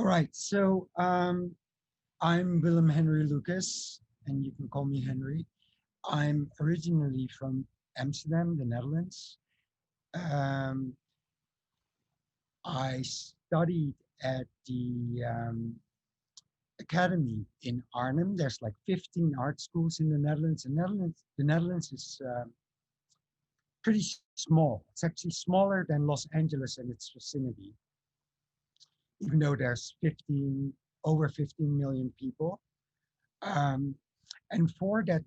All right, so I'm Willem Henri Lucas, and you can call me Henry. I'm originally from Amsterdam, the Netherlands. Um, I studied at the academy in Arnhem. There's like 15 art schools in the Netherlands. The Netherlands is pretty small. It's actually smaller than Los Angeles and its vicinity, even though there's over 15 million people. Um, and for that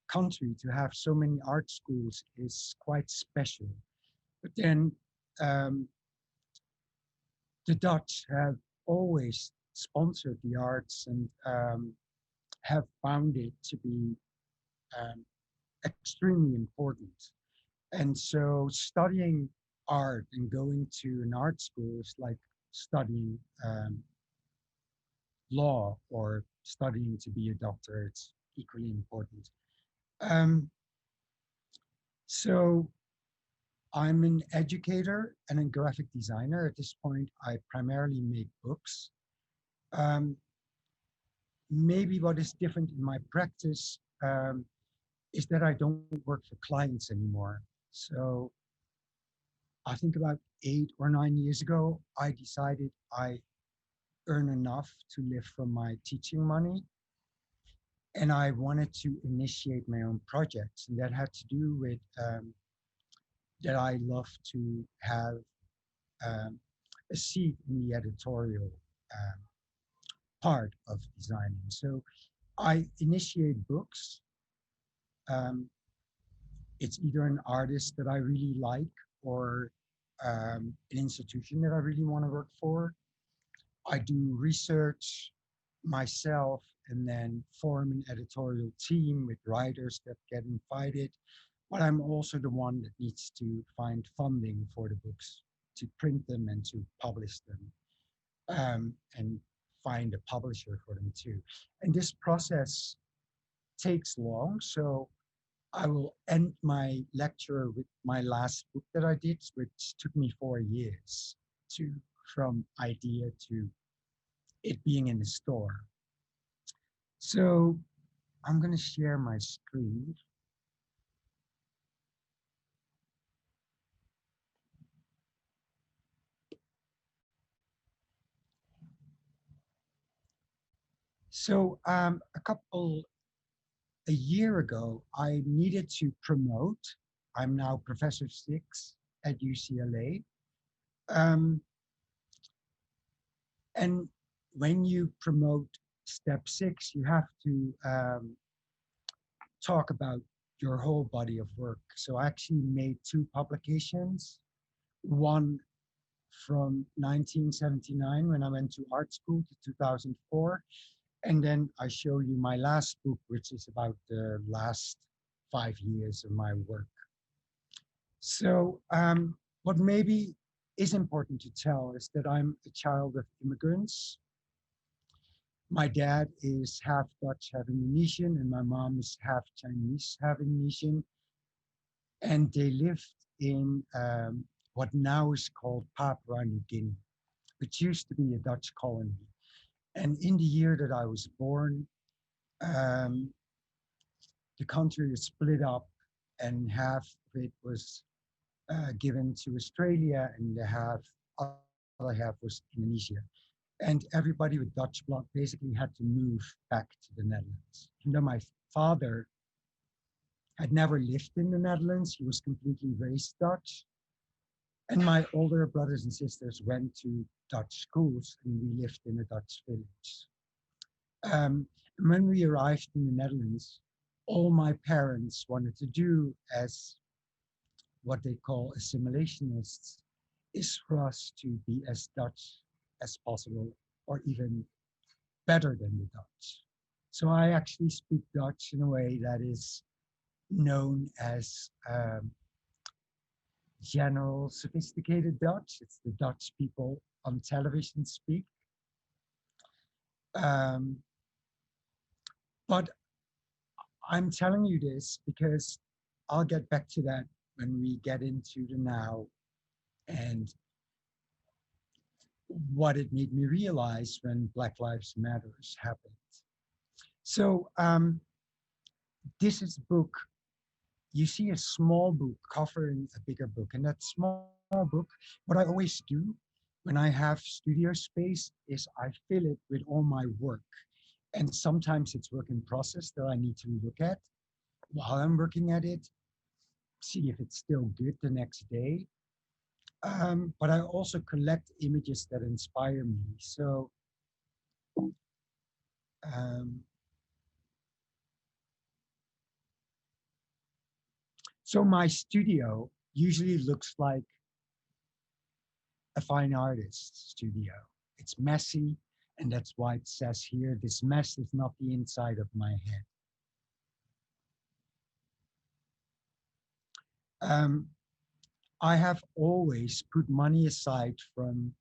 country to have so many art schools is quite special. But then um, the Dutch have always sponsored the arts and have found it to be um, extremely important. And so studying art and going to an art school is like studying law or studying to be a doctor. It's equally important. Um, so I'm an educator and a graphic designer. At this point, I primarily make books. Um, Maybe what is different in my practice is that I don't work for clients anymore. So I think about 8 or 9 years ago, I decided I earn enough to live from my teaching money. And I wanted to initiate my own projects. And that had to do with that I love to have um, a seat in the editorial um, part of designing. So I initiate books. Um, it's either an artist that I really like or an institution that I really want to work for. I do research myself and then form an editorial team with writers that get invited. But I'm also the one that needs to find funding for the books to print them and to publish them. And find a publisher for them too. And this process takes long. So I will end my lecture with my last book that I did, which took me 4 years to from idea to it being in the store. So I'm going to share my screen. So a year ago, I needed to promote. I'm now Professor 6 at UCLA. Um, and when you promote step 6, you have to talk about your whole body of work. So I actually made two publications, one from 1979 when I went to art school to 2004. And then I show you my last book, which is about the last 5 years of my work. So what maybe is important to tell is that I'm a child of immigrants. My dad is half Dutch, half Indonesian, and my mom is half Chinese, half Indonesian. And they lived in what now is called Papua New Guinea, which used to be a Dutch colony. And in the year that I was born, um, the country was split up, and half of it was given to Australia, and the other half was Indonesia. And everybody with Dutch blood basically had to move back to the Netherlands. Even though my father had never lived in the Netherlands, he was completely raised Dutch. And my older brothers and sisters went to Dutch schools, and we lived in a Dutch village. And when we arrived in the Netherlands, all my parents wanted to do as what they call assimilationists is for us to be as Dutch as possible, or even better than the Dutch. So I actually speak Dutch in a way that is known as general sophisticated Dutch. It's the Dutch people on television speak. Um, but I'm telling you this because I'll get back to that when we get into the now and what it made me realize when Black Lives Matters happened. So this is a book. You see a small book covering a bigger book, and that small book, what I always do when I have studio space is I fill it with all my work. And sometimes it's work in process that I need to look at while I'm working at it, see if it's still good the next day. But I also collect images that inspire me. Um, so my studio usually looks like a fine artist's studio. It's messy, and that's why it says here, this mess is not the inside of my head. Um, I have always put money aside from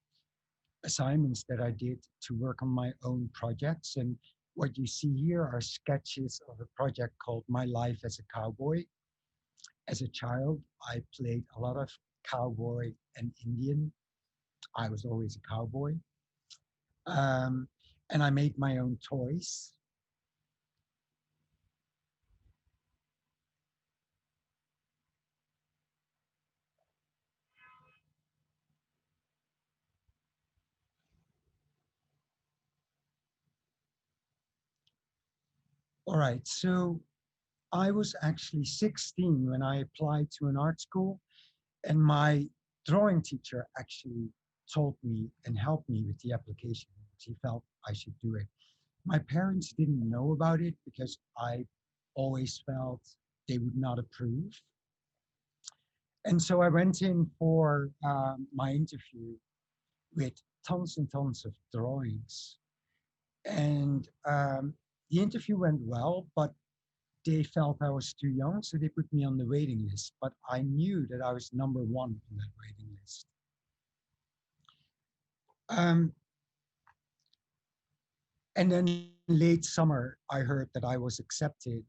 assignments that I did to work on my own projects. And what you see here are sketches of a project called My Life as a Cowboy. As a child, I played a lot of cowboy and Indian. I was always a cowboy. Um, and I made my own toys. All right, so I was actually 16 when I applied to an art school, and my drawing teacher actually told me and helped me with the application. He felt I should do it. My parents didn't know about it because I always felt they would not approve. And so I went in for my interview with tons and tons of drawings. And the interview went well, but they felt I was too young, so they put me on the waiting list. But I knew that I was number one on that waiting list. Um, and then late summer, I heard that I was accepted.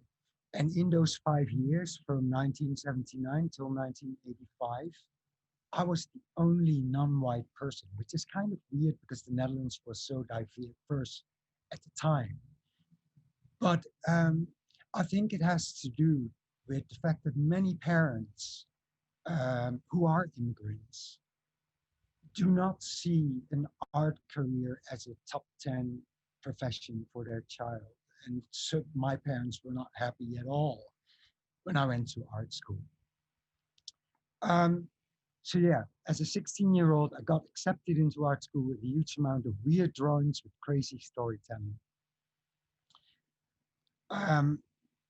And in those 5 years, from 1979 till 1985, I was the only non-white person, which is kind of weird because the Netherlands was so diverse at the time. But I think it has to do with the fact that many parents who are immigrants do not see an art career as a top 10 profession for their child. And so my parents were not happy at all when I went to art school. Um, so yeah, as a 16-year-old, I got accepted into art school with a huge amount of weird drawings with crazy storytelling. Um,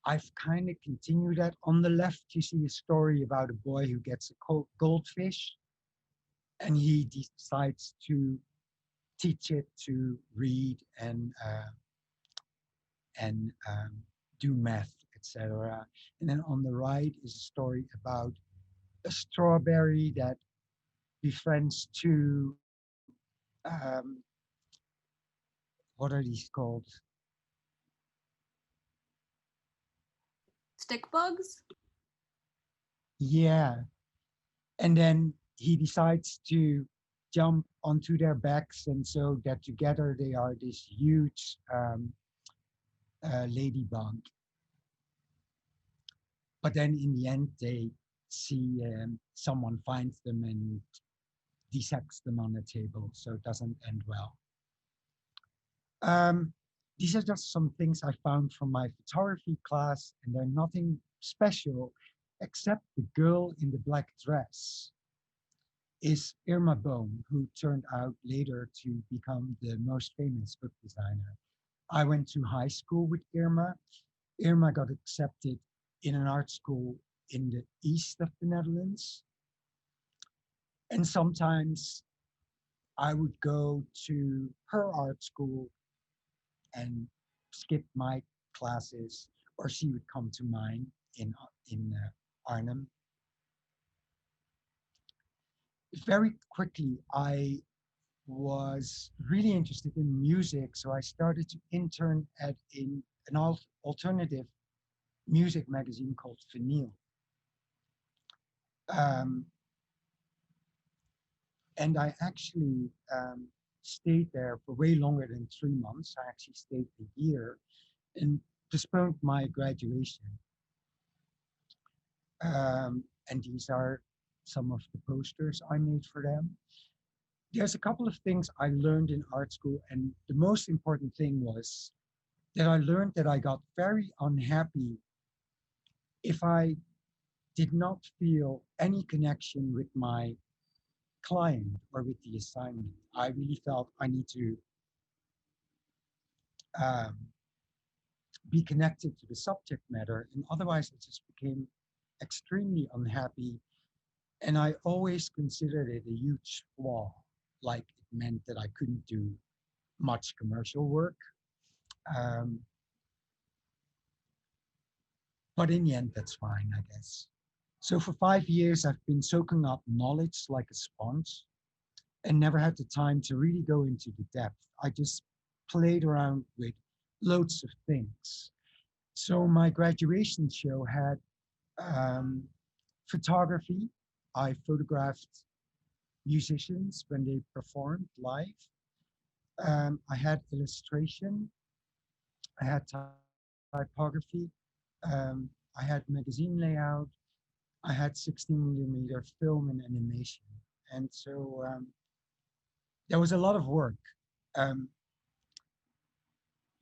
I've kind of continued that. On the left, you see a story about a boy who gets a goldfish, and he decides to teach it to read and do math, etc. And then on the right is a story about a strawberry that befriends two, what are these called? Stick bugs? Yeah. And then he decides to jump onto their backs, and so that together they are this huge ladybug. But then in the end, they see someone finds them and dissects them on the table, so it doesn't end well. Um, these are just some things I found from my photography class, and they're nothing special except the girl in the black dress is Irma Bohm, who turned out later to become the most famous book designer. I went to high school with Irma. Irma got accepted in an art school in the east of the Netherlands. And sometimes I would go to her art school and skip my classes, or she would come to mine in Arnhem. Very quickly, I was really interested in music, so I started to intern at an alternative music magazine called Vinyl. Um, and I actually stayed there for way longer than 3 months. I actually stayed a year and postponed my graduation. And these are some of the posters I made for them. There's a couple of things I learned in art school, and the most important thing was that I learned that I got very unhappy if I did not feel any connection with my client or with the assignment. I really felt I need to um, be connected to the subject matter, and otherwise I just became extremely unhappy. And I always considered it a huge flaw, like it meant that I couldn't do much commercial work. Um, but in the end, that's fine, I guess. So for 5 years, I've been soaking up knowledge like a sponge and never had the time to really go into the depth. I just played around with loads of things. So my graduation show had um, photography. I photographed musicians when they performed live. I had illustration. I had typography. I had magazine layout. I had 16 mm film and animation. And so there was a lot of work. Um,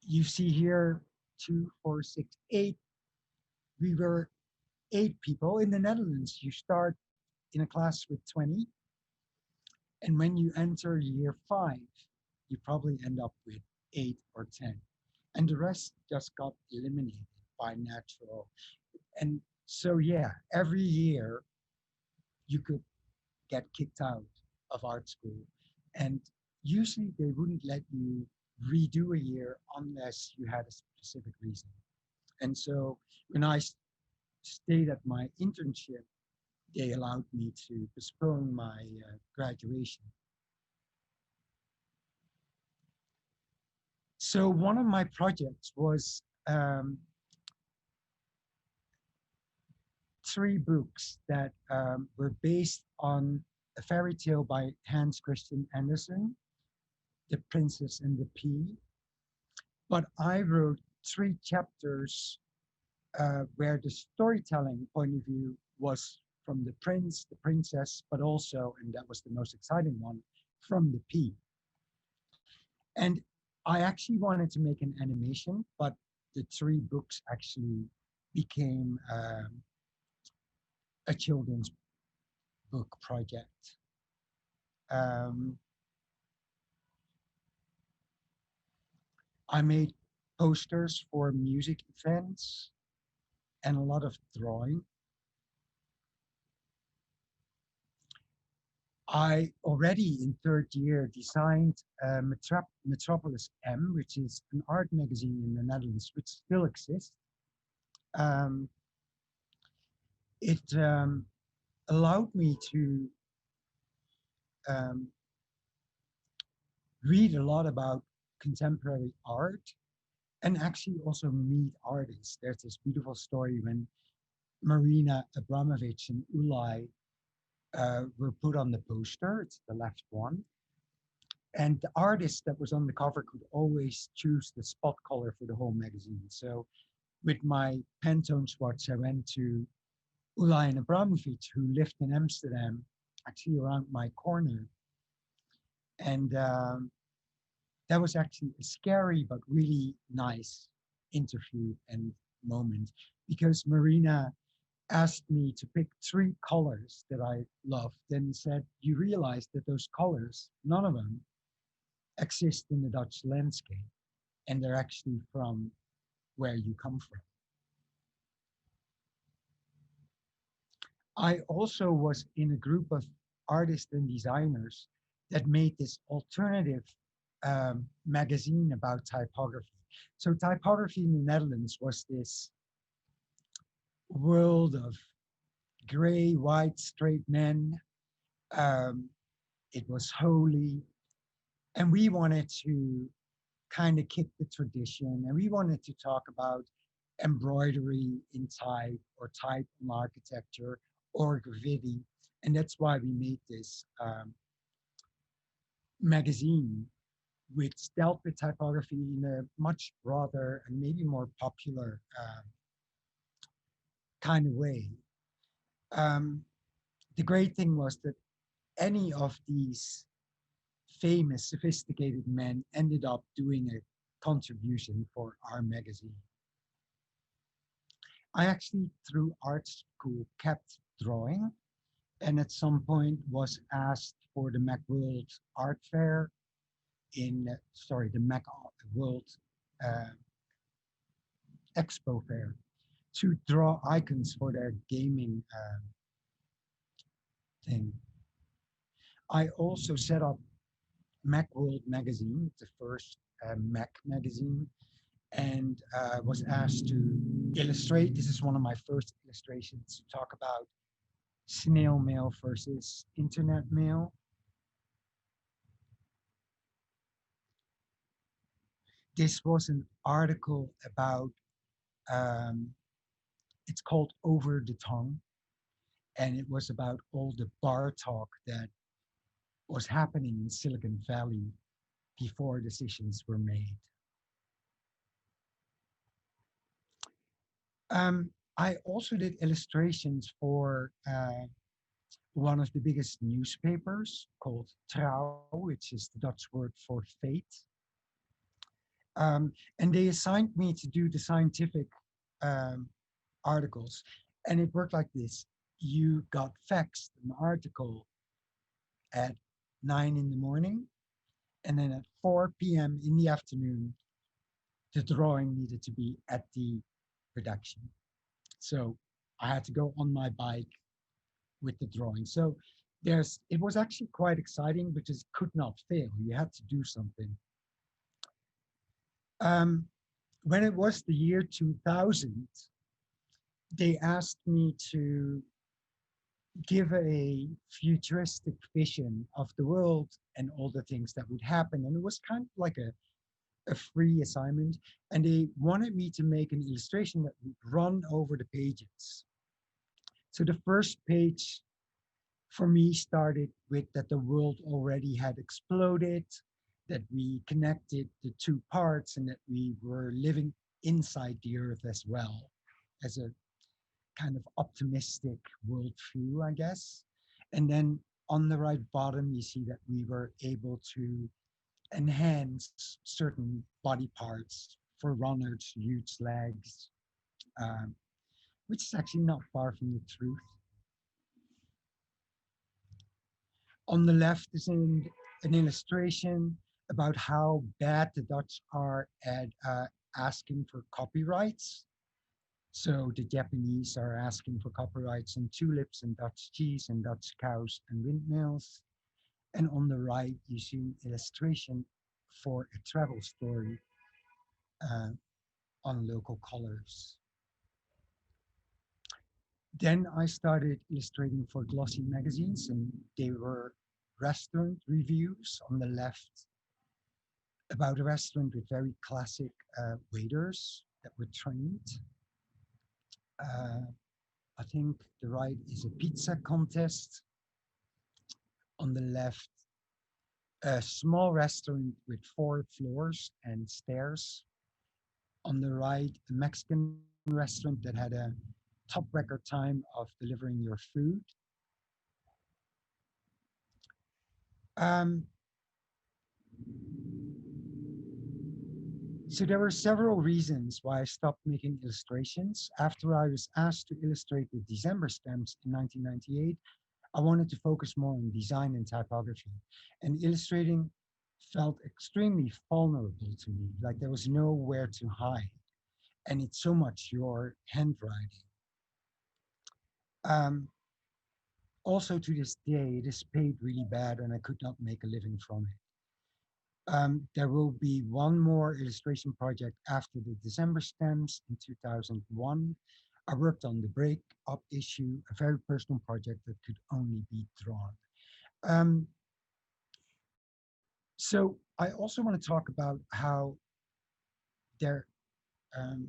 you see here, 2, 4, 6, 8. We were 8 people. In the Netherlands, you start in a class with 20. And when you enter year 5, you probably end up with 8 or 10. And the rest just got eliminated by natural. And so, yeah, every year you could get kicked out of art school. And usually they wouldn't let you redo a year unless you had a specific reason. And so when I stayed at my internship, they allowed me to postpone my graduation. So one of my projects was 3 books that were based on a fairy tale by Hans Christian Andersen, The Princess and the Pea. But I wrote 3 chapters where the storytelling point of view was from the prince, the princess, but also, and that was the most exciting one, from the pea. And I actually wanted to make an animation, but the 3 books actually became a children's book project. Um, I made posters for music events and a lot of drawing. I already in 3rd year designed Metropolis M, which is an art magazine in the Netherlands, which still exists. Um, it allowed me to um, read a lot about contemporary art and actually also meet artists. There's this beautiful story when Marina Abramovic and Ulay were put on the poster. It's the left one. And the artist that was on the cover could always choose the spot color for the whole magazine. So with my Pantone swatch, I went to Ulay and Abramovic, who lived in Amsterdam, actually around my corner. And that was actually a scary but really nice interview and moment, because Marina asked me to pick 3 colors that I loved and said, you realize that those colors, none of them exist in the Dutch landscape, and they're actually from where you come from. I also was in a group of artists and designers that made this alternative magazine about typography. So typography in the Netherlands was this world of gray, white, straight men. Um, it was holy. And we wanted to kind of kick the tradition, and we wanted to talk about embroidery in type or type in architecture or graffiti. And that's why we made this magazine which dealt with typography in a much broader and maybe more popular kind of way. Um, the great thing was that any of these famous, sophisticated men ended up doing a contribution for our magazine. I actually, through art school, kept drawing, and at some point was asked for the Macworld Art Fair the Macworld uh, Expo Fair to draw icons for their gaming thing. I also set up Macworld magazine, the first Mac magazine, and was asked to illustrate. This is one of my first illustrations to talk about snail mail versus internet mail. This was an article about, um, it's called Over the Tongue, and it was about all the bar talk that was happening in Silicon Valley before decisions were made. I also did illustrations for one of the biggest newspapers called Trouw, which is the Dutch word for fate. And they assigned me to do the scientific um, articles. And it worked like this. You got faxed an article at 9 in the morning, and then at 4 p.m. in the afternoon, the drawing needed to be at the production. So I had to go on my bike with the drawing. So it was actually quite exciting because it could not fail. You had to do something. Um, when it was the year 2000, they asked me to give a futuristic vision of the world and all the things that would happen. And it was kind of like a free assignment. And they wanted me to make an illustration that would run over the pages. So the first page for me started with that the world already had exploded, that we connected the two parts, and that we were living inside the earth as well, as a kind of optimistic worldview, I guess. And then on the right bottom, you see that we were able to enhance certain body parts for runners, huge legs, um, which is actually not far from the truth. On the left is an illustration about how bad the Dutch are at asking for copyrights. So the Japanese are asking for copyrights on tulips and Dutch cheese and Dutch cows and windmills. And on the right, you see an illustration for a travel story uh, on local colors. Then I started illustrating for glossy magazines, and they were restaurant reviews on the left about a restaurant with very classic waiters that were trained. Uh, I think the right is a pizza contest. On the left, a small restaurant with 4 floors and stairs. On the right, a Mexican restaurant that had a top record time of delivering your food. Um, so there were several reasons why I stopped making illustrations. After I was asked to illustrate the December stamps in 1998, I wanted to focus more on design and typography. And illustrating felt extremely vulnerable to me, like there was nowhere to hide. And it's so much your handwriting. Um, Also to this day, it is paid really bad and I could not make a living from it. There will be one more illustration project after the December stamps in 2001. I worked on the break-up issue, a very personal project that could only be drawn. Um, so I also want to talk about how there, um,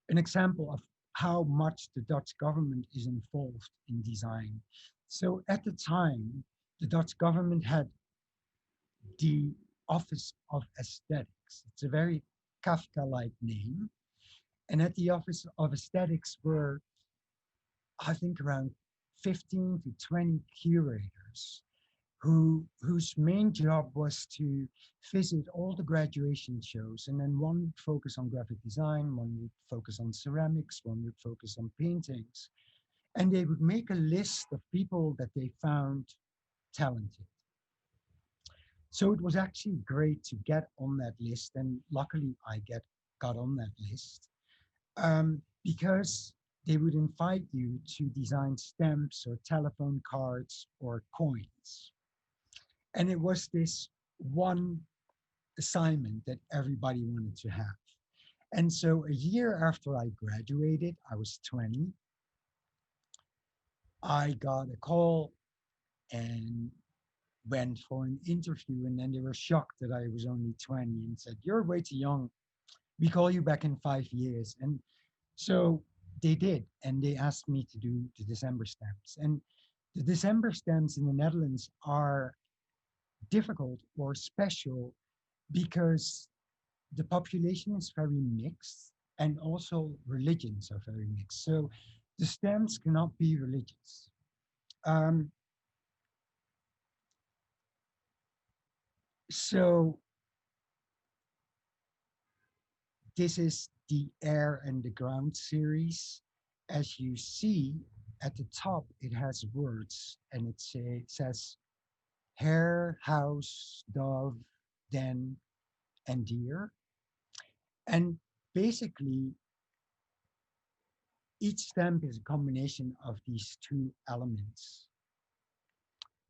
an example of how much the Dutch government is involved in design. So at the time, the Dutch government had the Office of Aesthetics. It's a very Kafka-like name. And at the Office of Aesthetics were, I think, around 15 to 20 curators whose main job was to visit all the graduation shows, and then one would focus on graphic design, one would focus on ceramics, one would focus on paintings, and they would make a list of people that they found talented. So it was actually great to get on that list, and luckily I got on that list because they would invite you to design stamps or telephone cards or coins. And it was this one assignment that everybody wanted to have. And so a year after I graduated, I was 20, I got a call and went for an interview. And then they were shocked that I was only 20 and said, "You're way too young. We call you back in 5 years." And so they did. And they asked me to do the December stamps. And the December stamps in the Netherlands are difficult or special because the population is very mixed and also religions are very mixed. So the stems cannot be religious. Um, so this is the Air and the Ground series. As you see at the top, it has words and it says hare, house, dove, den, and deer. And basically, each stamp is a combination of these two elements.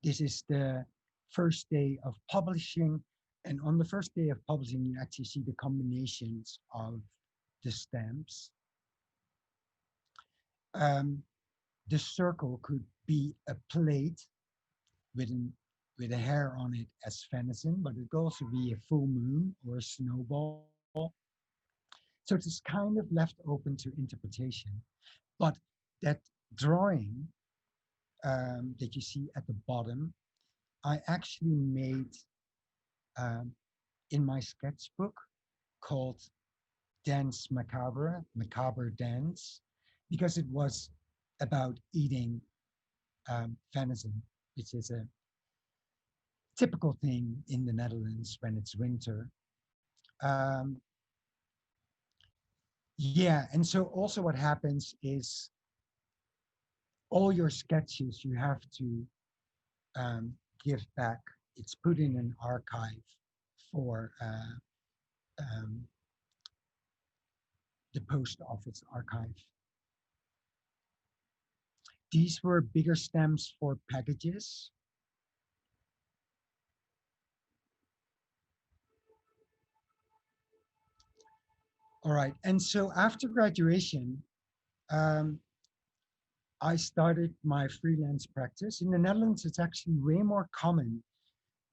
This is the first day of publishing. And on the first day of publishing, you actually see the combinations of the stamps. Um, the circle could be a plate with, with a hair on it as venison, but it could also be a full moon or a snowball. So it is kind of left open to interpretation. But that drawing that you see at the bottom, I actually made um, in my sketchbook called Dance Macabre, Macabre Dance, because it was about eating venison, which is a typical thing in the Netherlands when it's winter. Um, yeah, and so also what happens is all your sketches you have to um, give back. It's put in an archive for um, the post office archive. These were bigger stamps for packages. All right, and so after graduation, um, I started my freelance practice. In the Netherlands, it's actually way more common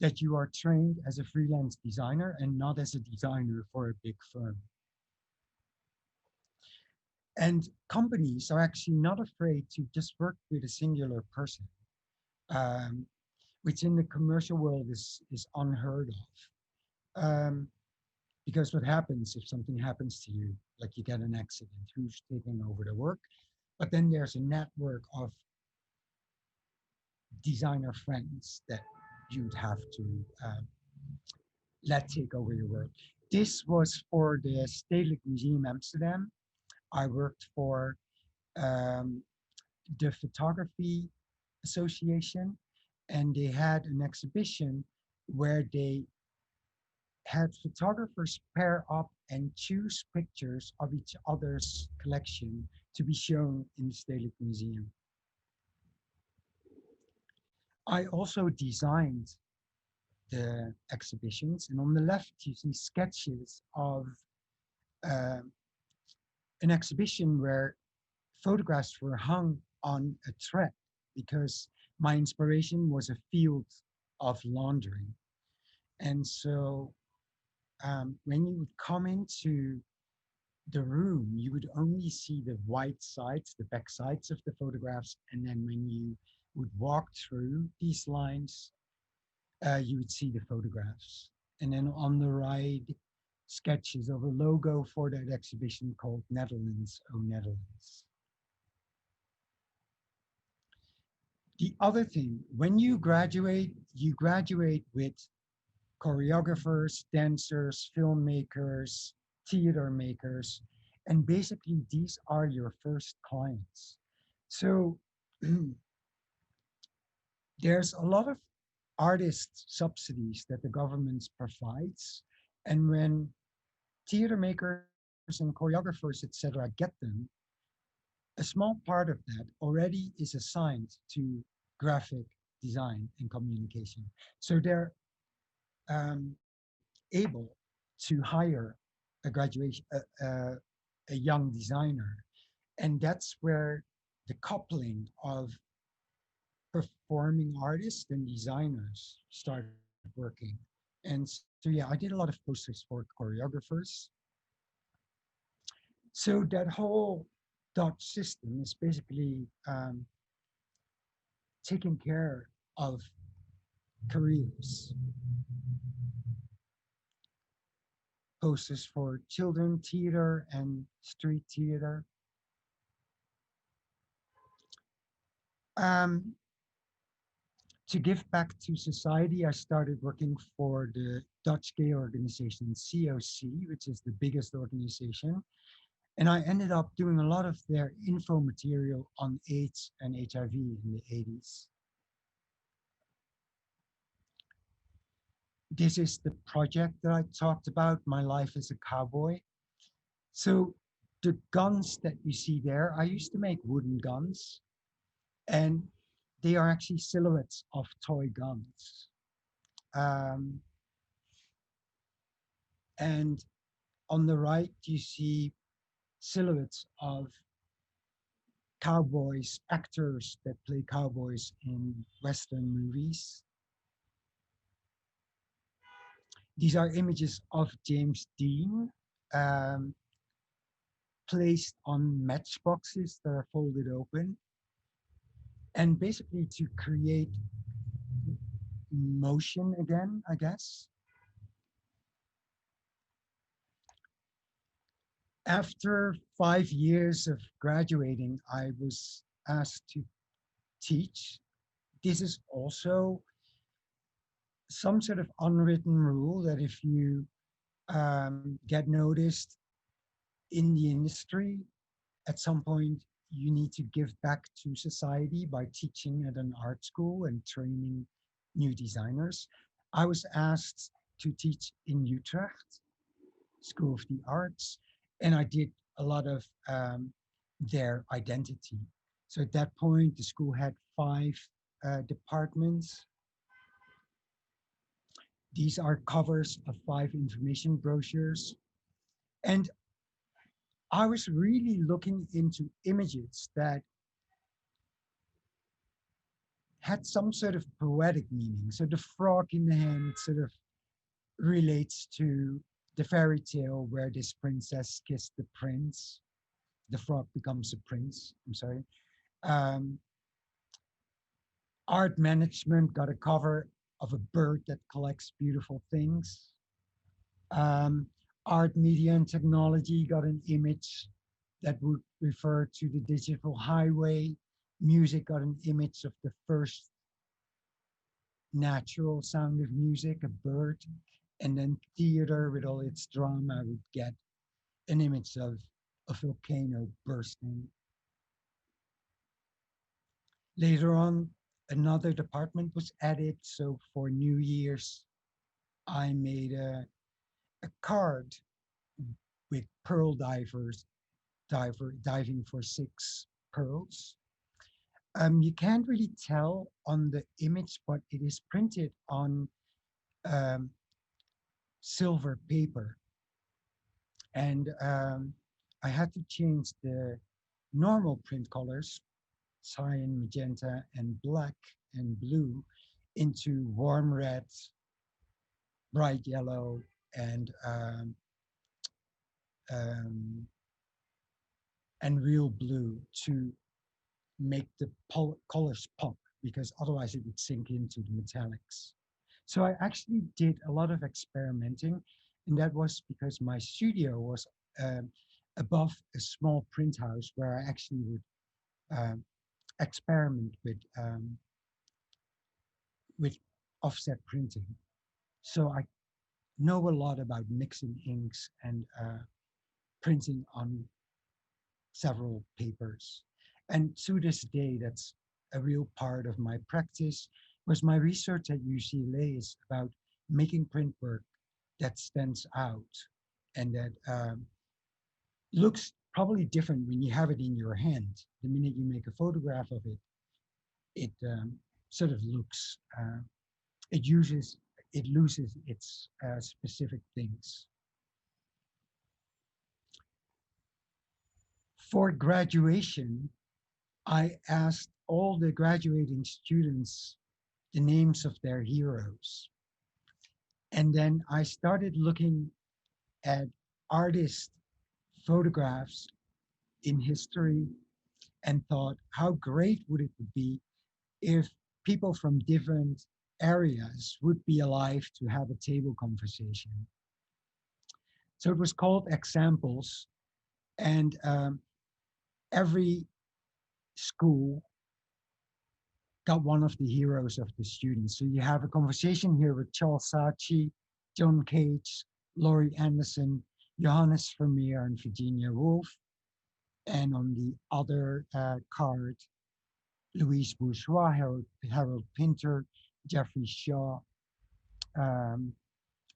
that you are trained as a freelance designer and not as a designer for a big firm. And companies are actually not afraid to just work with a singular person, um, which in the commercial world is unheard of. Because what happens if something happens to you, like you get an accident, who's taking over the work? But then there's a network of designer friends that you'd have to let take over your work. This was for the Stedelijk Museum Amsterdam. I worked for um, the Photography Association, and they had an exhibition where they had photographers pair up and choose pictures of each other's collection to be shown in the Stedelijk Museum. I also designed the exhibitions, and on the left you see sketches of uh, an exhibition where photographs were hung on a thread because my inspiration was a field of laundry. And so when you would come into the room, you would only see the white sides, the back sides of the photographs. And then when you would walk through these lines, you would see the photographs. And then on the right, sketches of a logo for that exhibition called Netherlands, Oh Netherlands. The other thing, when you graduate with choreographers, dancers, filmmakers, theater makers, and basically these are your first clients. So there's a lot of artist subsidies that the government provides. And when theater makers and choreographers, etc., get them, a small part of that already is assigned to graphic design and communication. So they're able to hire a young designer, and that's where the coupling of performing artists and designers started working. And so yeah, I did a lot of posters for choreographers. So that whole Dutch system is basically taking care of careers, posters for children theater and street theater. Um, to give back to society, I started working for the Dutch gay organization COC, which is the biggest organization. And I ended up doing a lot of their info material on AIDS and HIV in the 80s. This is the project that I talked about, My Life as a Cowboy. So the guns that you see there, I used to make wooden guns, and they are actually silhouettes of toy guns. Um, and on the right, you see silhouettes of cowboys, actors that play cowboys in Western movies. These are images of James Dean, um, placed on matchboxes that are folded open, and basically to create motion again, I guess. After 5 years of graduating, I was asked to teach. This is also some sort of unwritten rule that if you get noticed in the industry, at some point you need to give back to society by teaching at an art school and training new designers. I was asked to teach in Utrecht, School of the Arts, and I did a lot of their identity. So at that point, the school had five departments. These are covers of five information brochures. And I was really looking into images that had some sort of poetic meaning. So the frog in the hand sort of relates to the fairy tale where this princess kissed the prince. The frog becomes a prince. I'm sorry. Um, Art management got a cover of a bird that collects beautiful things. Um, Art, media, and technology got an image that would refer to the digital highway. Music got an image of the first natural sound of music, a bird. And then theater with all its drama would get an image of a volcano bursting. Later on, another department was added. So for New Year's, I made a card with pearl diving for six pearls. You can't really tell on the image, but it is printed on um, silver paper. And I had to change the normal print colors, cyan, magenta, and black and blue, into warm red, bright yellow, and um, real blue to make the colors pop, because otherwise it would sink into the metallics. So I actually did a lot of experimenting, and that was because my studio was um, above a small print house where I actually would um, experiment with offset printing. So I know a lot about mixing inks and printing on several papers. And to this day, that's a real part of my practice, was my research at UCLA is about making print work that stands out and that looks probably different when you have it in your hand. The minute you make a photograph of it, it sort of looks, it uses, it loses its specific things. For graduation, I asked all the graduating students the names of their heroes. And then I started looking at artist photographs in history and thought, how great would it be if people from different areas would be alive to have a table conversation? So it was called Examples, and every school got one of the heroes of the students. So you have a conversation here with Charles Saatchi, John Cage, Laurie Anderson, Johannes Vermeer, and Virginia Woolf. And on the other card, Louise Bourgeois, Harold Pinter, Jeffrey Shaw, um,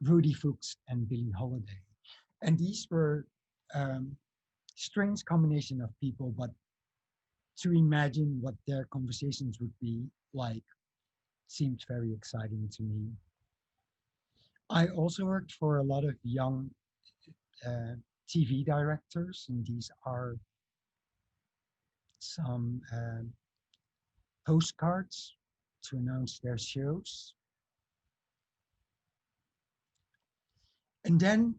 Rudy Fuchs, and Billie Holiday. And these were um, strange combination of people, but to imagine what their conversations would be like seemed very exciting to me. I also worked for a lot of young uh, TV directors, and these are some postcards to announce their shows. And then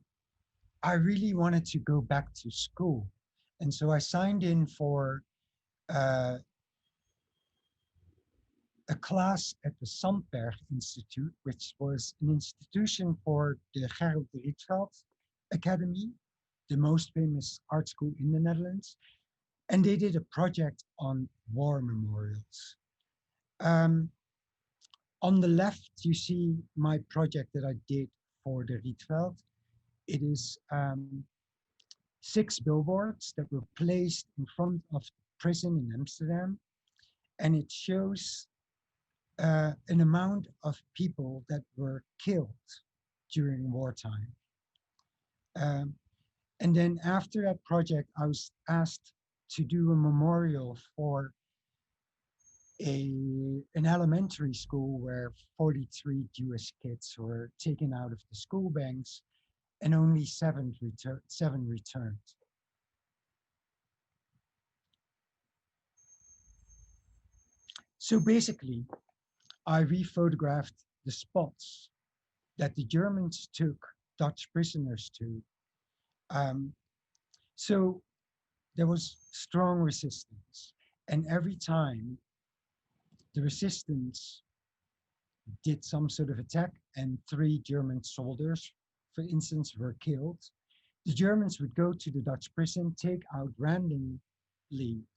I really wanted to go back to school. And so I signed in for uh, a class at the Sandberg Institute, which was an institution for the Gerald de Rietveld Academy, the most famous art school in the Netherlands. And they did a project on war memorials. Um, on the left, you see my project that I did for the Rietveld. It is 6 billboards that were placed in front of the prison in Amsterdam, and it shows an amount of people that were killed during wartime. Um, and then after that project, I was asked to do a memorial for an elementary school where 43 Jewish kids were taken out of the school banks and only seven returned. So basically, I rephotographed the spots that the Germans took Dutch prisoners to. Um, so there was strong resistance. And every time the resistance did some sort of attack and 3 German soldiers, for instance, were killed, the Germans would go to the Dutch prison, take out randomly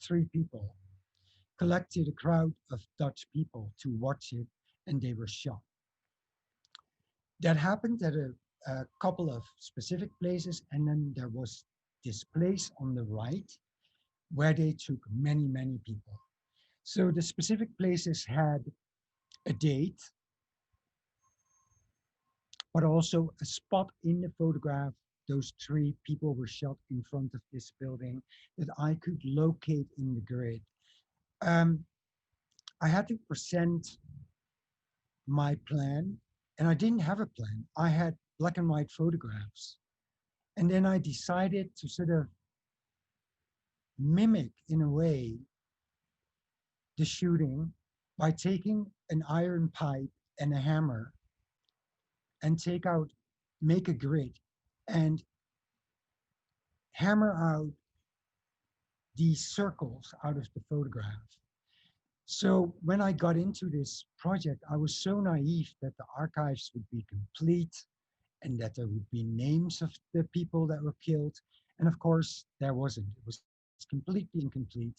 3 people, collected a crowd of Dutch people to watch it, and they were shot. That happened at a couple of specific places, and then there was this place on the right where they took many, many people. So the specific places had a date, but also a spot in the photograph. Those 3 people were shot in front of this building that I could locate in the grid. Um, I had to present my plan, and I didn't have a plan. I had black and white photographs. And then I decided to sort of mimic, in a way, the shooting by taking an iron pipe and a hammer and make a grid and hammer out these circles out of the photograph. So when I got into this project, I was so naive that the archives would be complete and that there would be names of the people that were killed. And of course, there wasn't. It was completely incomplete.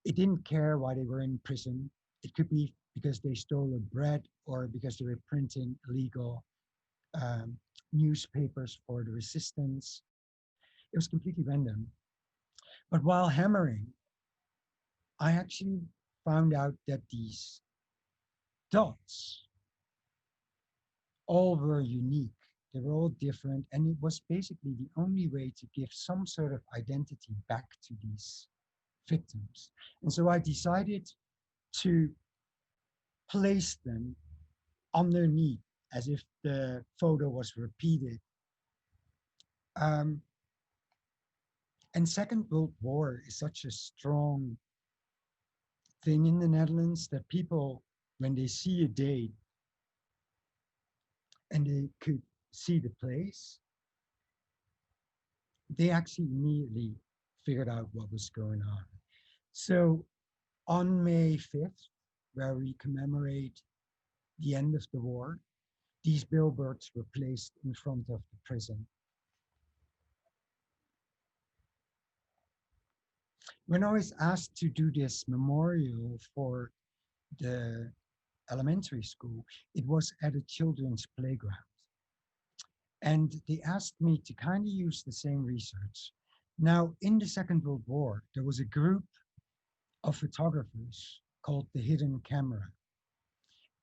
It didn't care why they were in prison. It could be because they stole a bread or because they were printing illegal um, newspapers for the resistance. It was completely random. But while hammering, I actually found out that these dots all were unique. They were all different, and it was basically the only way to give some sort of identity back to these victims. And so I decided to place them underneath as if the photo was repeated. Um, and Second World War is such a strong thing in the Netherlands that people, when they see a date and they could see the place, they actually immediately figured out what was going on. So on May 5th, where we commemorate the end of the war, these billboards were placed in front of the prison. When I was asked to do this memorial for the elementary school, it was at a children's playground. And they asked me to kind of use the same research. Now, in the Second World War, there was a group of photographers called the Hidden Camera.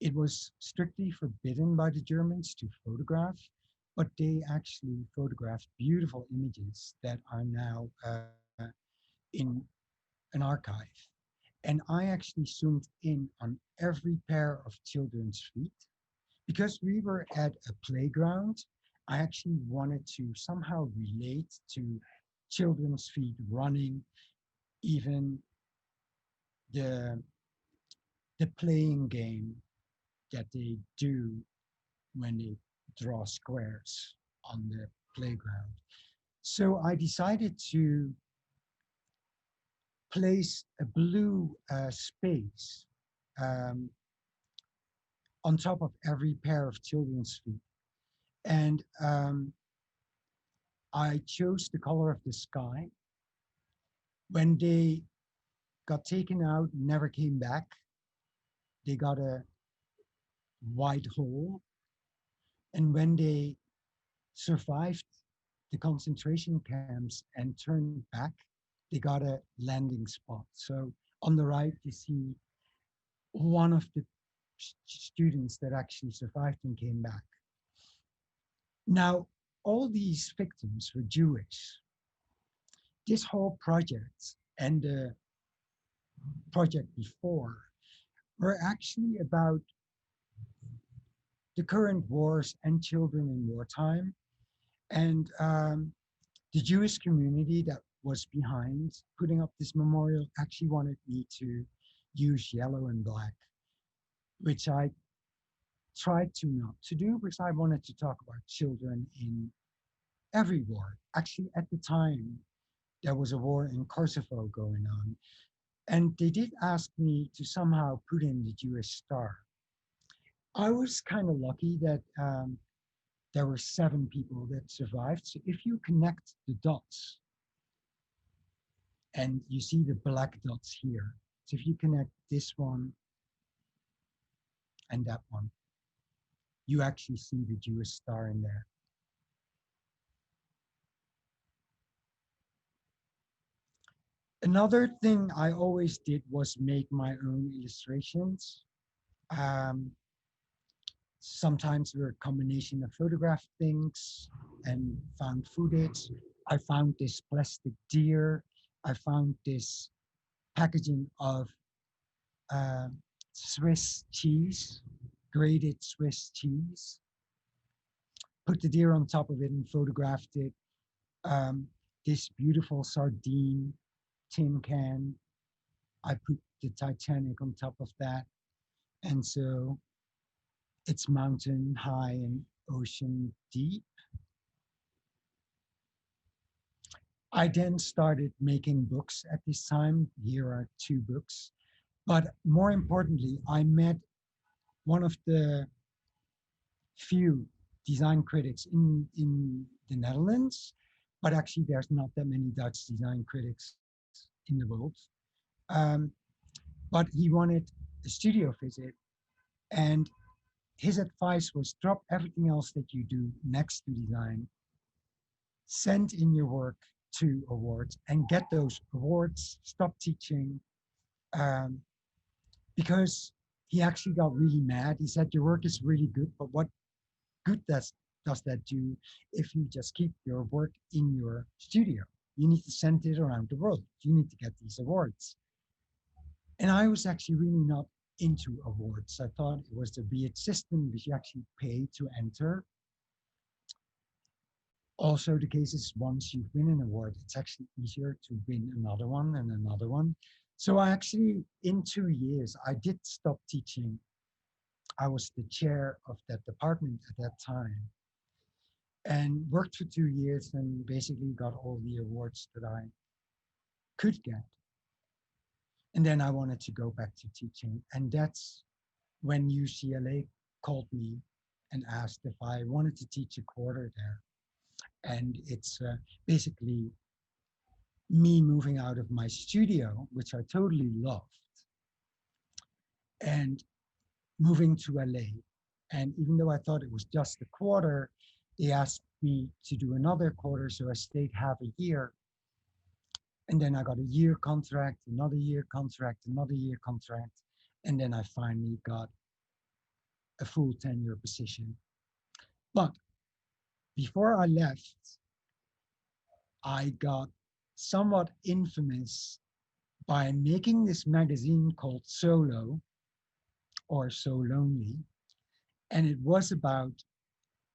It was strictly forbidden by the Germans to photograph, but they actually photographed beautiful images that are now in an archive. And I actually zoomed in on every pair of children's feet. Because we were at a playground, I actually wanted to somehow relate to children's feet running, even the the playing game that they do when they draw squares on the playground. So I decided to place a blue space um, on top of every pair of children's feet. And I chose the color of the sky. When they got taken out, never came back, they got a white hole. And when they survived the concentration camps and turned back, they got a landing spot. So on the right, you see one of the students that actually survived and came back. Now, all these victims were Jewish. This whole project and the project before were actually about the current wars and children in wartime. And the Jewish community that was behind putting up this memorial actually wanted me to use yellow and black, which I tried to not to do because I wanted to talk about children in every war. Actually, at the time, there was a war in Kosovo going on. And they did ask me to somehow put in the Jewish star. I was kind of lucky that there were 7 people that survived. So if you connect the dots, and you see the black dots here. So if you connect this one and that one, you actually see the Jewish star in there. Another thing I always did was make my own illustrations. Um, Sometimes they were a combination of photographed things and found footage. I found this plastic deer. I found this packaging of uh, Swiss cheese, grated Swiss cheese. Put the deer on top of it and photographed it. Um, this beautiful sardine tin can. I put the Titanic on top of that. And so it's mountain high and ocean deep. I then started making books at this time. Here are 2 books. But more importantly, I met one of the few design critics in the Netherlands, but actually there's not that many Dutch design critics in the world. Um, but he wanted a studio visit, and his advice was drop everything else that you do next to design, send in your work to awards and get those awards, stop teaching, um, because he actually got really mad. He said, your work is really good, but what good does that do if you just keep your work in your studio? You need to send it around the world. You need to get these awards. And I was actually really not into awards. I thought it was the weird system which you actually pay to enter. Also, the case is once you win an award, it's actually easier to win another one and another one. So I actually, in 2 years, I did stop teaching. I was the chair of that department at that time and worked for 2 years and basically got all the awards that I could get. And then I wanted to go back to teaching. And that's when UCLA called me and asked if I wanted to teach a quarter there. And it's basically me moving out of my studio, which I totally loved, and moving to LA. And even though I thought it was just a quarter, they asked me to do another quarter. So I stayed half a year. And then I got a year contract, another year contract, another year contract. And then I finally got a full tenure position. But before I left, I got somewhat infamous by making this magazine called Solo or So Lonely. And it was about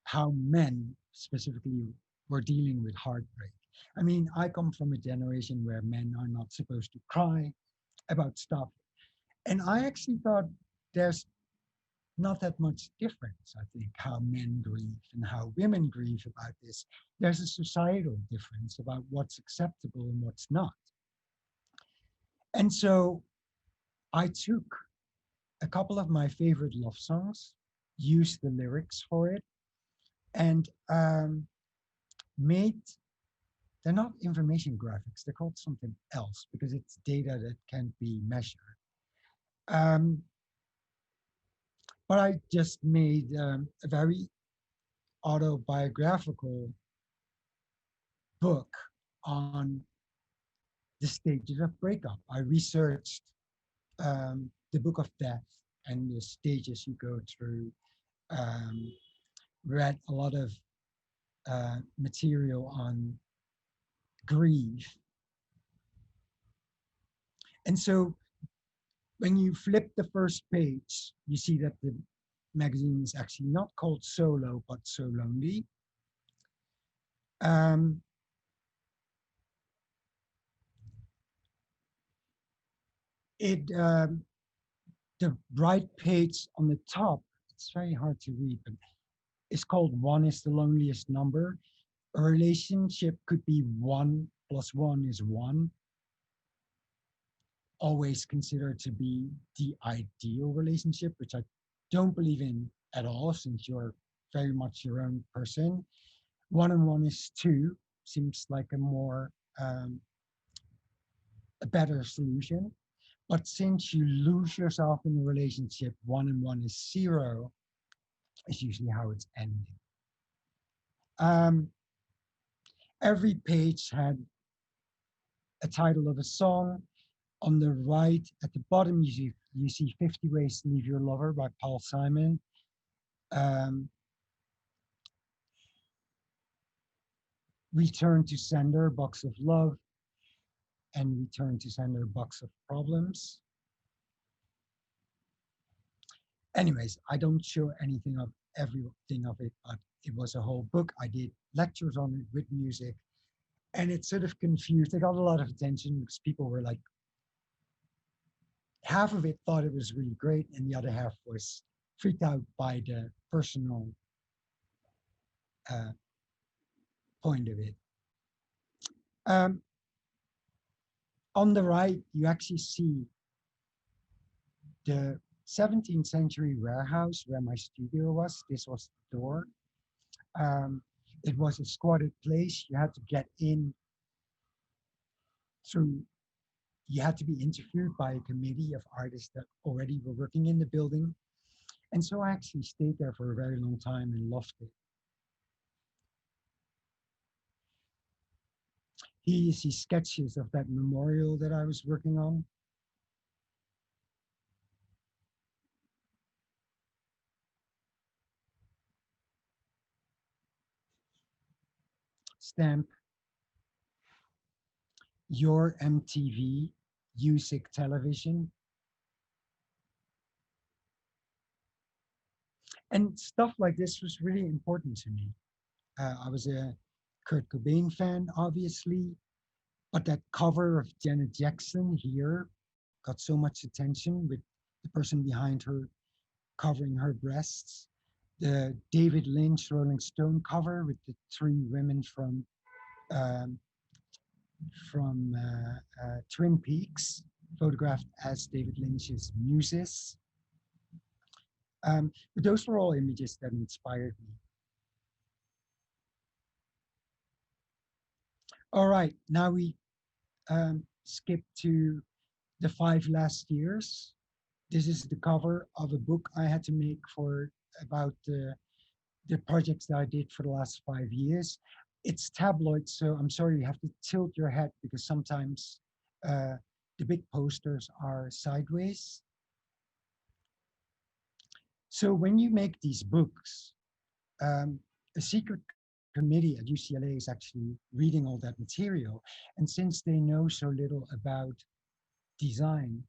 how men specifically were dealing with heartbreak. I mean, I come from a generation where men are not supposed to cry about stuff. And I actually thought there's not that much difference, I think, how men grieve and how women grieve about this. There's a societal difference about what's acceptable and what's not. And so I took a couple of my favorite love songs, used the lyrics for it, and made, they're not information graphics, they're called something else because it's data that can't be measured. Um, but I just made a very autobiographical book on the stages of breakup. I researched the book of death and the stages you go through, um, read a lot of material on grief. And so when you flip the first page, you see that the magazine is actually not called Solo, but So Lonely. Um, it the right page on the top, it's very hard to read, but it's called One is the Loneliest Number. A relationship could be 1 + 1 is 1, always considered to be the ideal relationship, which I don't believe in at all, since you're very much your own person. 1 and 1 is 2 seems like a better solution. But since you lose yourself in a relationship, 1 and 1 is 0 is usually how it's ending. Um, every page had a title of a song. On the right, at the bottom, you see 50 Ways to Leave Your Lover by Paul Simon. Um, Return to Sender, Box of Love, and Return to Sender, Box of Problems. Anyways, I don't show anything of everything of it, but it was a whole book. I did lectures on it with music, and it sort of confused. It got a lot of attention because people were like, half of it thought it was really great, and the other half was freaked out by the personal uh, point of it. Um, on the right, you actually see The 17th century warehouse where my studio was, this was the door. Um, it was a squatted place. You had to get in through, you had to be interviewed by a committee of artists that already were working in the building. And so I actually stayed there for a very long time and loved it. Here you see sketches of that memorial that I was working on. Stamp, your MTV, music television, and stuff like this was really important to me. I was a Kurt Cobain fan, obviously, but that cover of Janet Jackson here got so much attention with the person behind her covering her breasts. The David Lynch Rolling Stone cover with the three women um, from Twin Peaks, photographed as David Lynch's muses. But those were all images that inspired me. All right, now we skip to the 5 last years. This is the cover of a book I had to make for about the projects that I did for the last 5 years. It's tabloid, so I'm sorry you have to tilt your head because sometimes uh, the big posters are sideways. So when you make these books, um, a secret committee at UCLA is actually reading all that material. And since they know so little about design,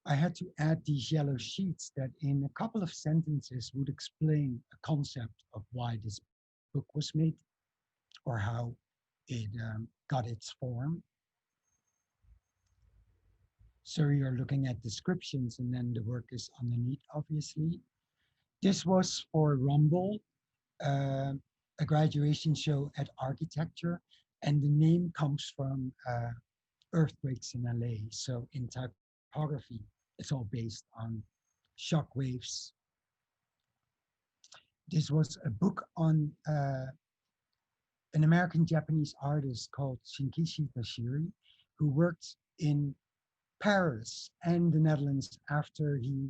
I had to add these yellow sheets that in a couple of sentences would explain a concept of why this book was made or how it got its form. So you're looking at descriptions and then the work is underneath, obviously. This was for Rumble, uh, a graduation show at architecture, and the name comes from earthquakes in LA. So in typography, it's all based on shock waves. This was a book on an American Japanese artist called Shinkichi Tashiri, who worked in Paris and the Netherlands after he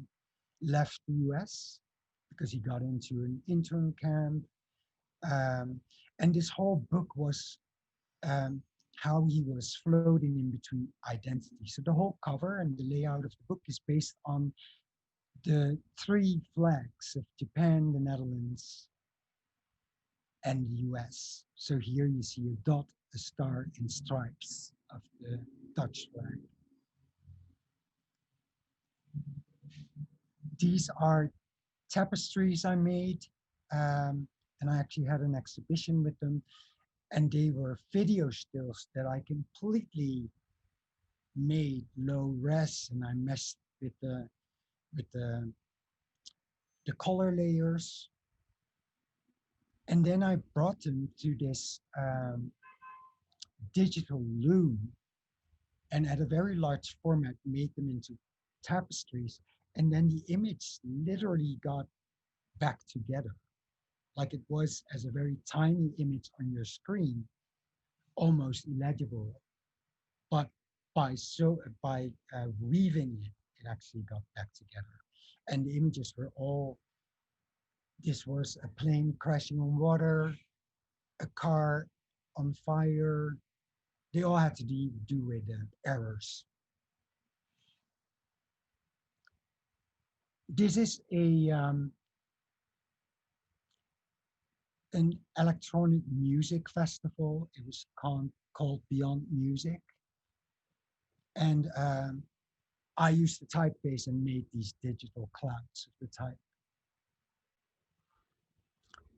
left the US because he got into an intern camp. Um, and this whole book was um, how he was floating in between identities. So the whole cover and the layout of the book is based on the three flags of Japan, the Netherlands, and the US. So here you see a dot, a star, and stripes of the Dutch flag. These are tapestries I made, and I actually had an exhibition with them, and they were video stills that I completely made low res, and I messed with the color layers, and then I brought them to this digital loom, and at a very large format made them into tapestries, and then the image literally got back together like it was as a very tiny image on your screen, almost illegible. But by weaving it, it actually got back together. And the images were all, this was a plane crashing on water, a car on fire. They all had to do with errors. This is an electronic music festival. It was called Beyond Music. And I used the typeface and made these digital clouds of the type.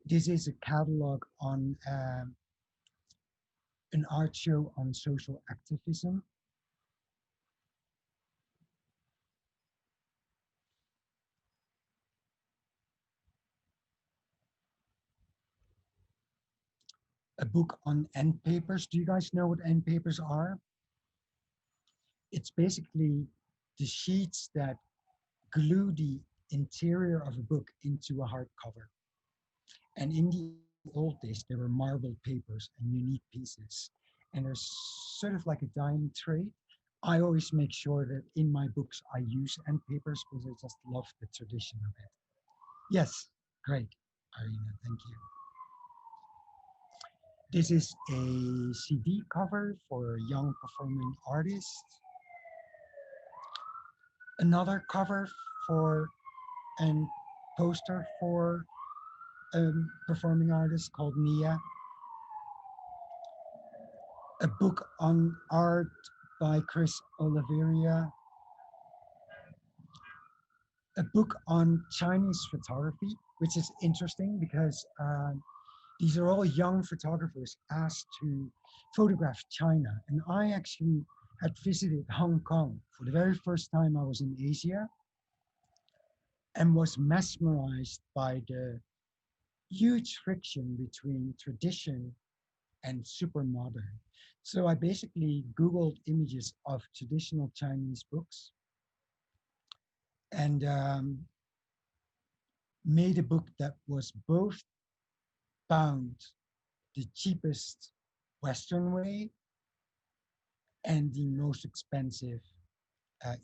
This is a catalog on an art show on social activism. A book on end papers. Do you guys know what end papers are? It's basically the sheets that glue the interior of a book into a hardcover. And in the old days, there were marbled papers and unique pieces. And there's sort of like a dying trait. I always make sure that in my books I use end papers because I just love the tradition of it. Yes, great, Irina, thank you. This is a CD cover for a young performing artist. Another cover for and poster for a performing artist called Nia. A book on art by Chris Oliveria. A book on Chinese photography, which is interesting because these are all young photographers asked to photograph China. And I actually had visited Hong Kong for the very first time I was in Asia and was mesmerized by the huge friction between tradition and super modern. So I basically Googled images of traditional Chinese books and made a book that was both bound the cheapest Western way and the most expensive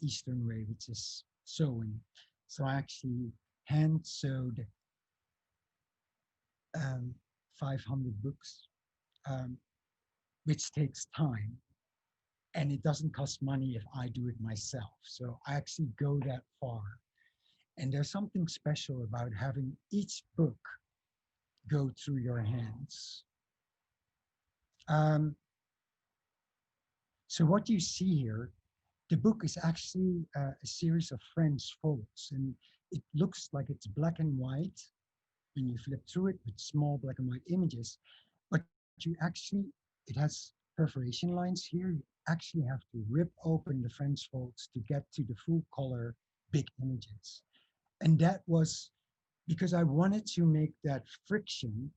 Eastern way, which is sewing. So I actually hand sewed 500 books, um, which takes time. And it doesn't cost money if I do it myself. So I actually go that far. And there's something special about having each book go through your hands. Um, so what you see here, the book is actually a series of French folds, and it looks like it's black and white when you flip through it with small black and white images, but you actually, it has perforation lines here. You actually have to rip open the French folds to get to the full color big images. And that was because I wanted to make that friction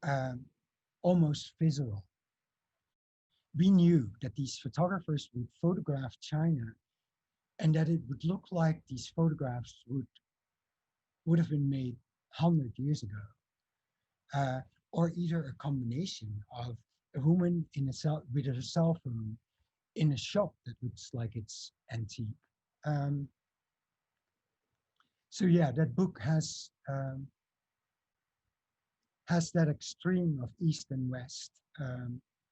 um, almost visceral. We knew that these photographers would photograph China and that it would look like these photographs would have been made 100 years ago, uh, or either a combination of a woman with a cell phone in a shop that looks like it's antique. Um, so yeah, that book has that extreme of East and West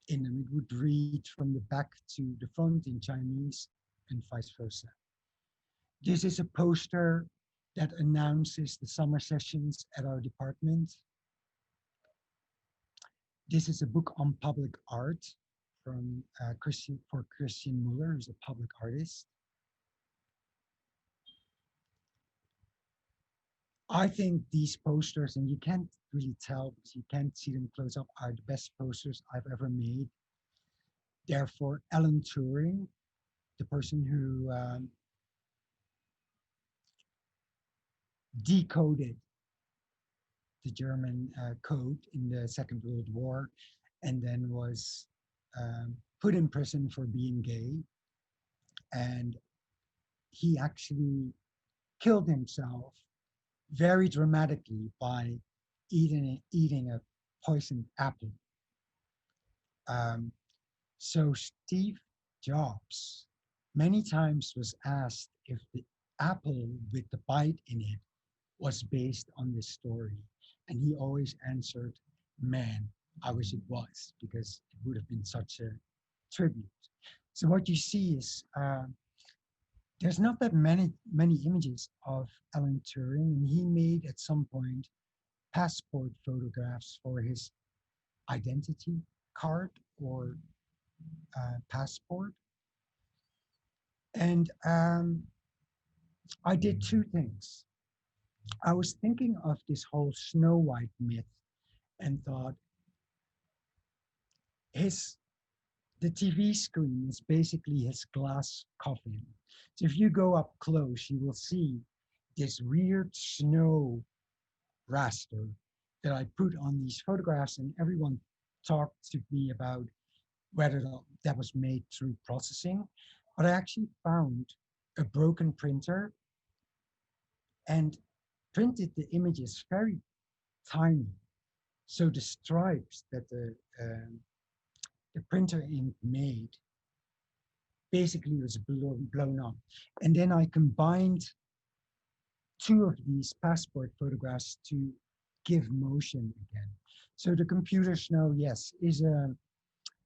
in them. It would read from the back to the front in Chinese and vice versa. This is a poster that announces the summer sessions at our department. This is a book on public art from Christian Muller, who's a public artist. I think these posters, and you can't really tell because you can't see them close up, are the best posters I've ever made. They're for Alan Turing, the person who decoded the German code in the Second World War and then was put in prison for being gay. And he actually killed himself very dramatically by eating a poisoned apple. Um, so Steve Jobs many times was asked if the apple with the bite in it was based on this story. And he always answered, man, I wish it was, because it would have been such a tribute. So what you see is there's not that many images of Alan Turing, and he made at some point passport photographs for his identity card or passport. And I did two things. I was thinking of this whole Snow White myth and thought his the TV screen is basically his glass coffin. So if you go up close, you will see this weird snow raster that I put on these photographs, and everyone talked to me about whether that was made through processing. But I actually found a broken printer and printed the images very tiny. So the stripes that the printer ink made basically was blown up. And then I combined two of these passport photographs to give motion again. So the computer snow, yes, is a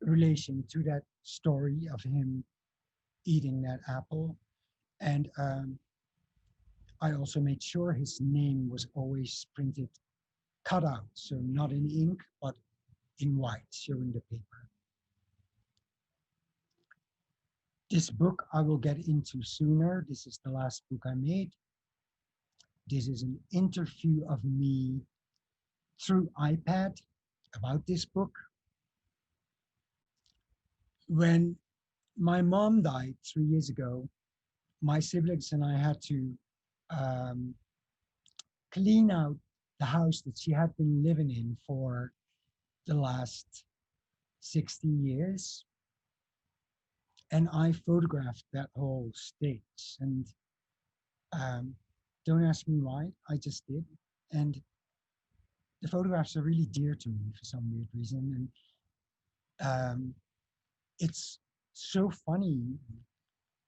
relation to that story of him eating that apple. And I also made sure his name was always printed cut out, so not in ink, but in white, showing the paper. This book I will get into sooner. This is the last book I made. This is an interview of me through iPad about this book. When my mom died 3 years ago, my siblings and I had to um, clean out the house that she had been living in for the last 60 years. And I photographed that whole stage. And um, don't ask me why, I just did. And the photographs are really dear to me for some weird reason. And it's so funny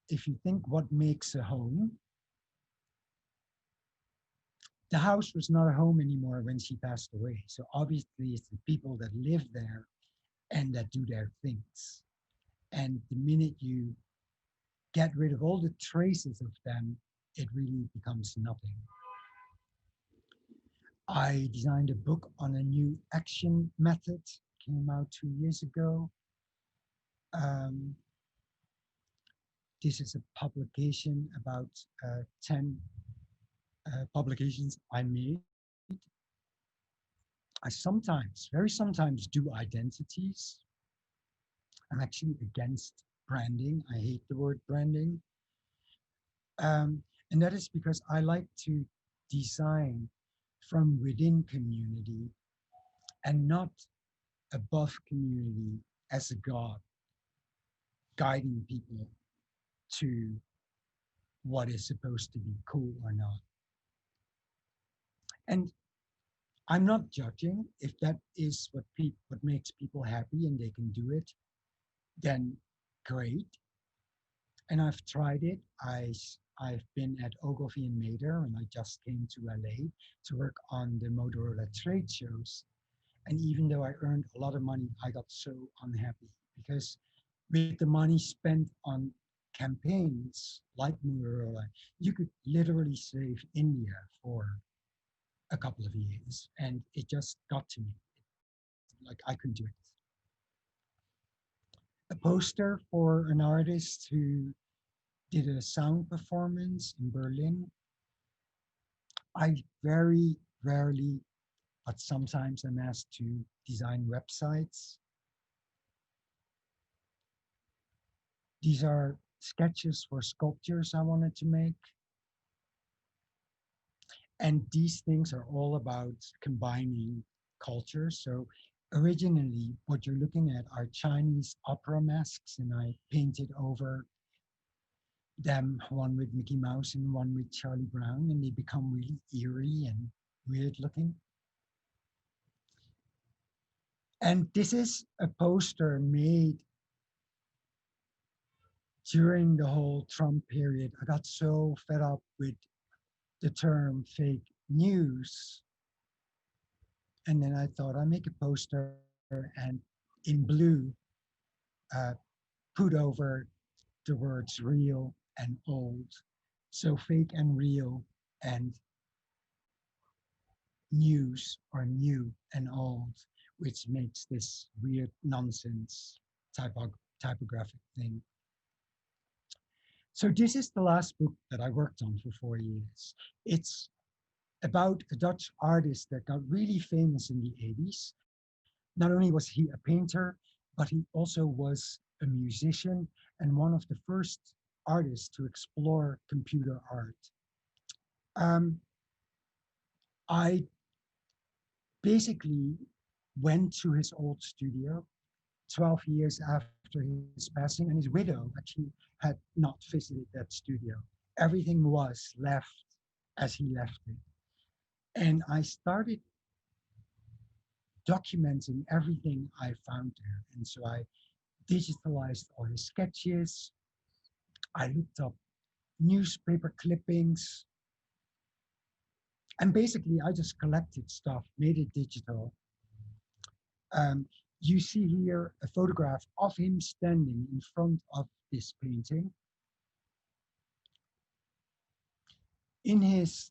if you think what makes a home. The house was not a home anymore when she passed away. So obviously it's the people that live there and that do their things. And the minute you get rid of all the traces of them, it really becomes nothing. I designed a book on a new action method, came out 2 years ago. Um, this is a publication about 10 publications I made. I sometimes, very sometimes, do identities. I'm actually against branding. I hate the word branding. And that is because I like to design from within community and not above community as a god guiding people to what is supposed to be cool or not. And I'm not judging. If that is what makes people happy and they can do it, then great. And I've tried it. I've been at Ogilvy and Mather, and I just came to LA to work on the Motorola trade shows. And even though I earned a lot of money, I got so unhappy because with the money spent on campaigns like Motorola, you could literally save India for a couple of years. And it just got to me. Like I couldn't do it. A poster for an artist who did a sound performance in Berlin. I very rarely, but sometimes I'm asked to design websites. These are sketches for sculptures I wanted to make. And these things are all about combining cultures. So originally, what you're looking at are Chinese opera masks, and I painted over them, one with Mickey Mouse and one with Charlie Brown, and they become really eerie and weird looking. And this is a poster made during the whole Trump period. I got so fed up with the term fake news. And then I thought I'd make a poster and in blue, uh, put over the words real and old. So fake and real and news are new and old, which makes this weird nonsense typographic thing. So this is the last book that I worked on for 4 years. It's about a Dutch artist that got really famous in the 80s. Not only was he a painter, but he also was a musician and one of the first artists to explore computer art. Um, I basically went to his old studio 12 years after his passing, and his widow actually had not visited that studio. Everything was left as he left it. And I started documenting everything I found there. And so I digitalized all his sketches. I looked up newspaper clippings. And basically, I just collected stuff, made it digital. Um, you see here a photograph of him standing in front of this painting. In his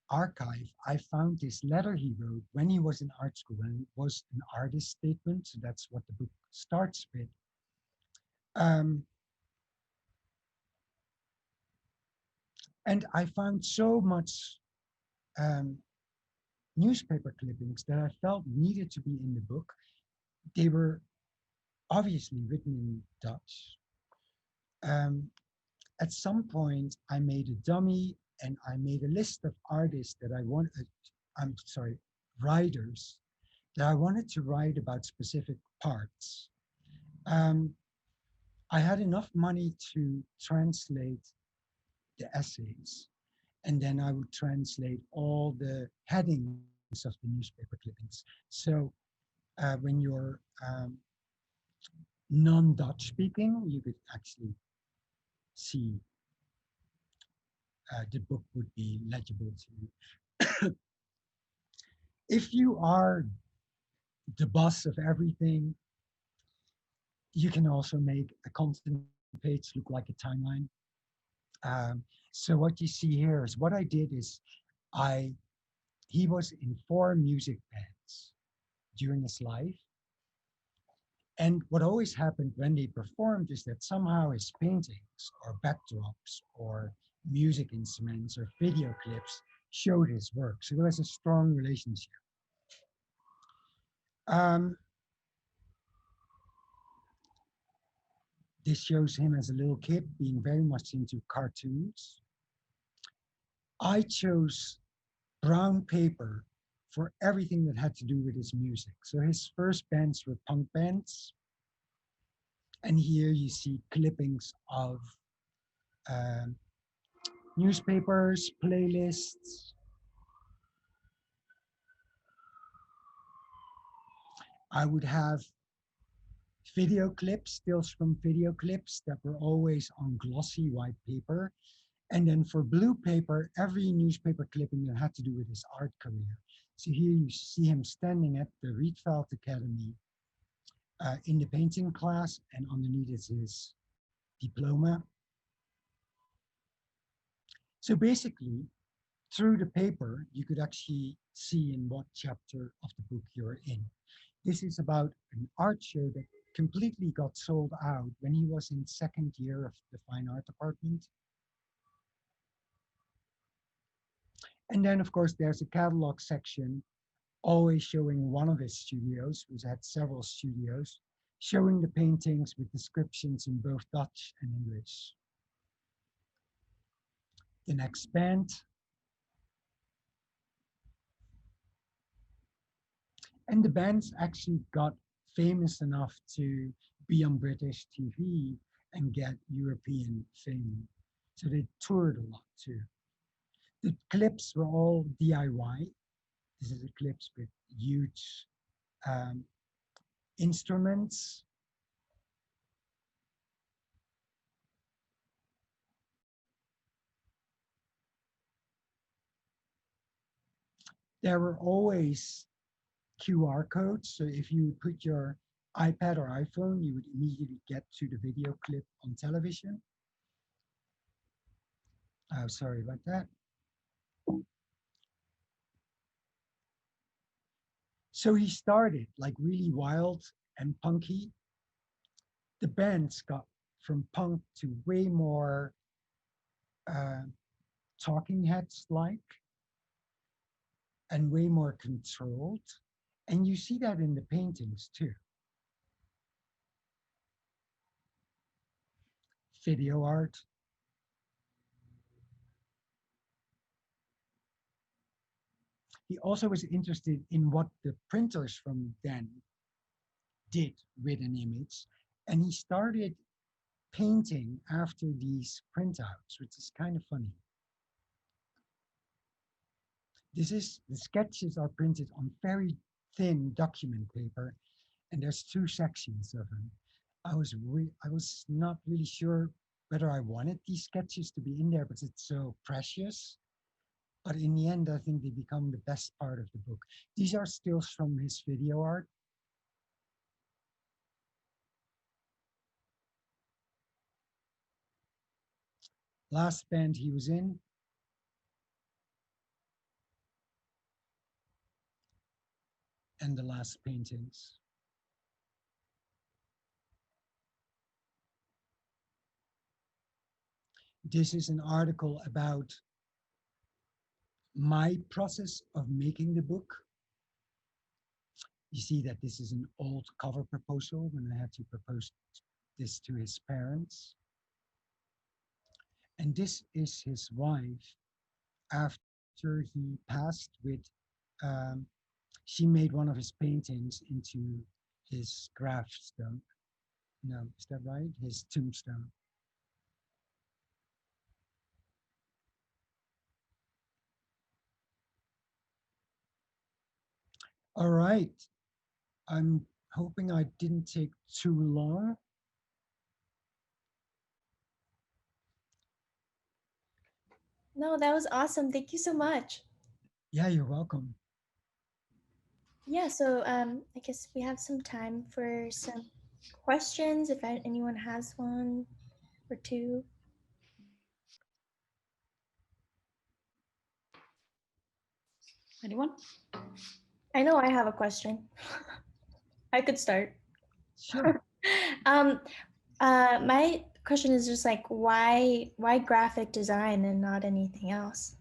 archive, I found this letter he wrote when he was in art school, and it was an artist statement. So that's what the book starts with. Um, and I found so much um, newspaper clippings that I felt needed to be in the book. They were obviously written in Dutch. Um, at some point, I made a dummy and I made a list of artists that I wanted, I'm sorry, writers that I wanted to write about specific parts. Um, I had enough money to translate the essays, and then I would translate all the headings of the newspaper clippings. So when you're non-Dutch speaking, you could actually see the book would be legible to you. If you are the boss of everything, you can also make a content page look like a timeline. So what you see here is what I did is I he was in 4 music bands during his life. And what always happened when they performed is that somehow his paintings or backdrops or music instruments or video clips showed his work. So there was a strong relationship. Um, this shows him as a little kid being very much into cartoons. I chose brown paper for everything that had to do with his music. So his first bands were punk bands. And here you see clippings of um, newspapers, playlists. I would have video clips, stills from video clips that were always on glossy white paper. And then for blue paper, every newspaper clipping that had to do with his art career. So here you see him standing at the Rietveld Academy in the painting class, and underneath is his diploma. So basically, through the paper, you could actually see in what chapter of the book you're in. This is about an art show that completely got sold out when he was in second year of the fine art department. And then, of course, there's a catalog section, always showing one of his studios, who's had several studios, showing the paintings with descriptions in both Dutch and English. The next band. And the bands actually got famous enough to be on British TV and get European fame. So they toured a lot too. The clips were all DIY. This is a clips with huge um, instruments. There were always QR codes. So if you put your iPad or iPhone, you would immediately get to the video clip on television. Sorry about that. So he started like really wild and punky. The bands got from punk to way more uh, talking heads like and way more controlled. And you see that in the paintings too. Video art. He also was interested in what the printers from then did with an image, and he started painting after these printouts, which is kind of funny. The sketches are printed on very thin document paper, and there's two sections of them. I was not really sure whether I wanted these sketches to be in there because it's so precious. But in the end, I think they become the best part of the book. These are stills from his video art. Last band he was in, and the last paintings. This is an article about my process of making the book. You see that this is an old cover proposal when I had to propose this to his parents. And this is his wife after he passed with, um, she made one of his paintings into his gravestone. No, is that right? His tombstone. All right. I'm hoping I didn't take too long. No, that was awesome. Thank you so much. Yeah, you're welcome. Yeah, so I guess we have some time for some questions if anyone has one or two. Anyone? I know I have a question. I could start. Sure. um, my question is just like why graphic design and not anything else?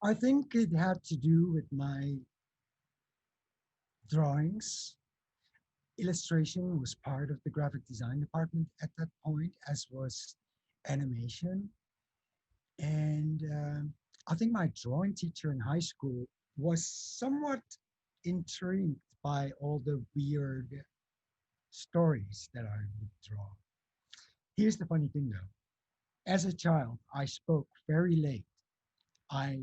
I think it had to do with my drawings. Illustration was part of the graphic design department at that point, as was animation. And I think my drawing teacher in high school was somewhat intrigued by all the weird stories that I would draw. Here's the funny thing though. As a child, I spoke very late. I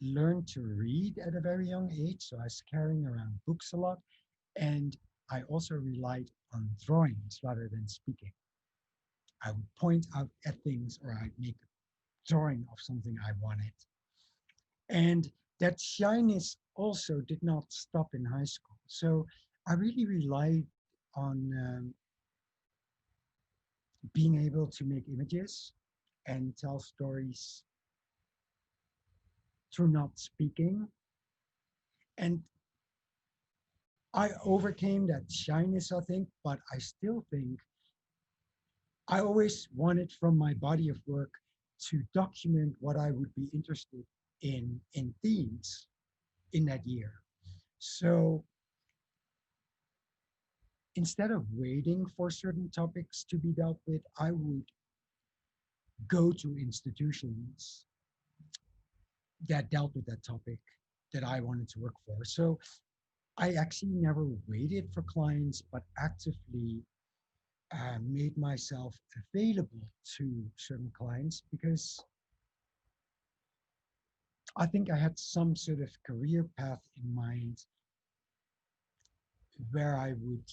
learned to read at a very young age, so I was carrying around books a lot. And I also relied on drawings rather than speaking. I would point out at things or I'd make a drawing of something I wanted. And that shyness also did not stop in high school. So I really relied on being able to make images and tell stories through not speaking. And I overcame that shyness, I think, but I still think I always wanted from my body of work to document what I would be interested in themes in that year. So instead of waiting for certain topics to be dealt with, I would go to institutions that dealt with that topic that I wanted to work for. So I actually never waited for clients, but actively made myself available to certain clients because I think I had some sort of career path in mind where I would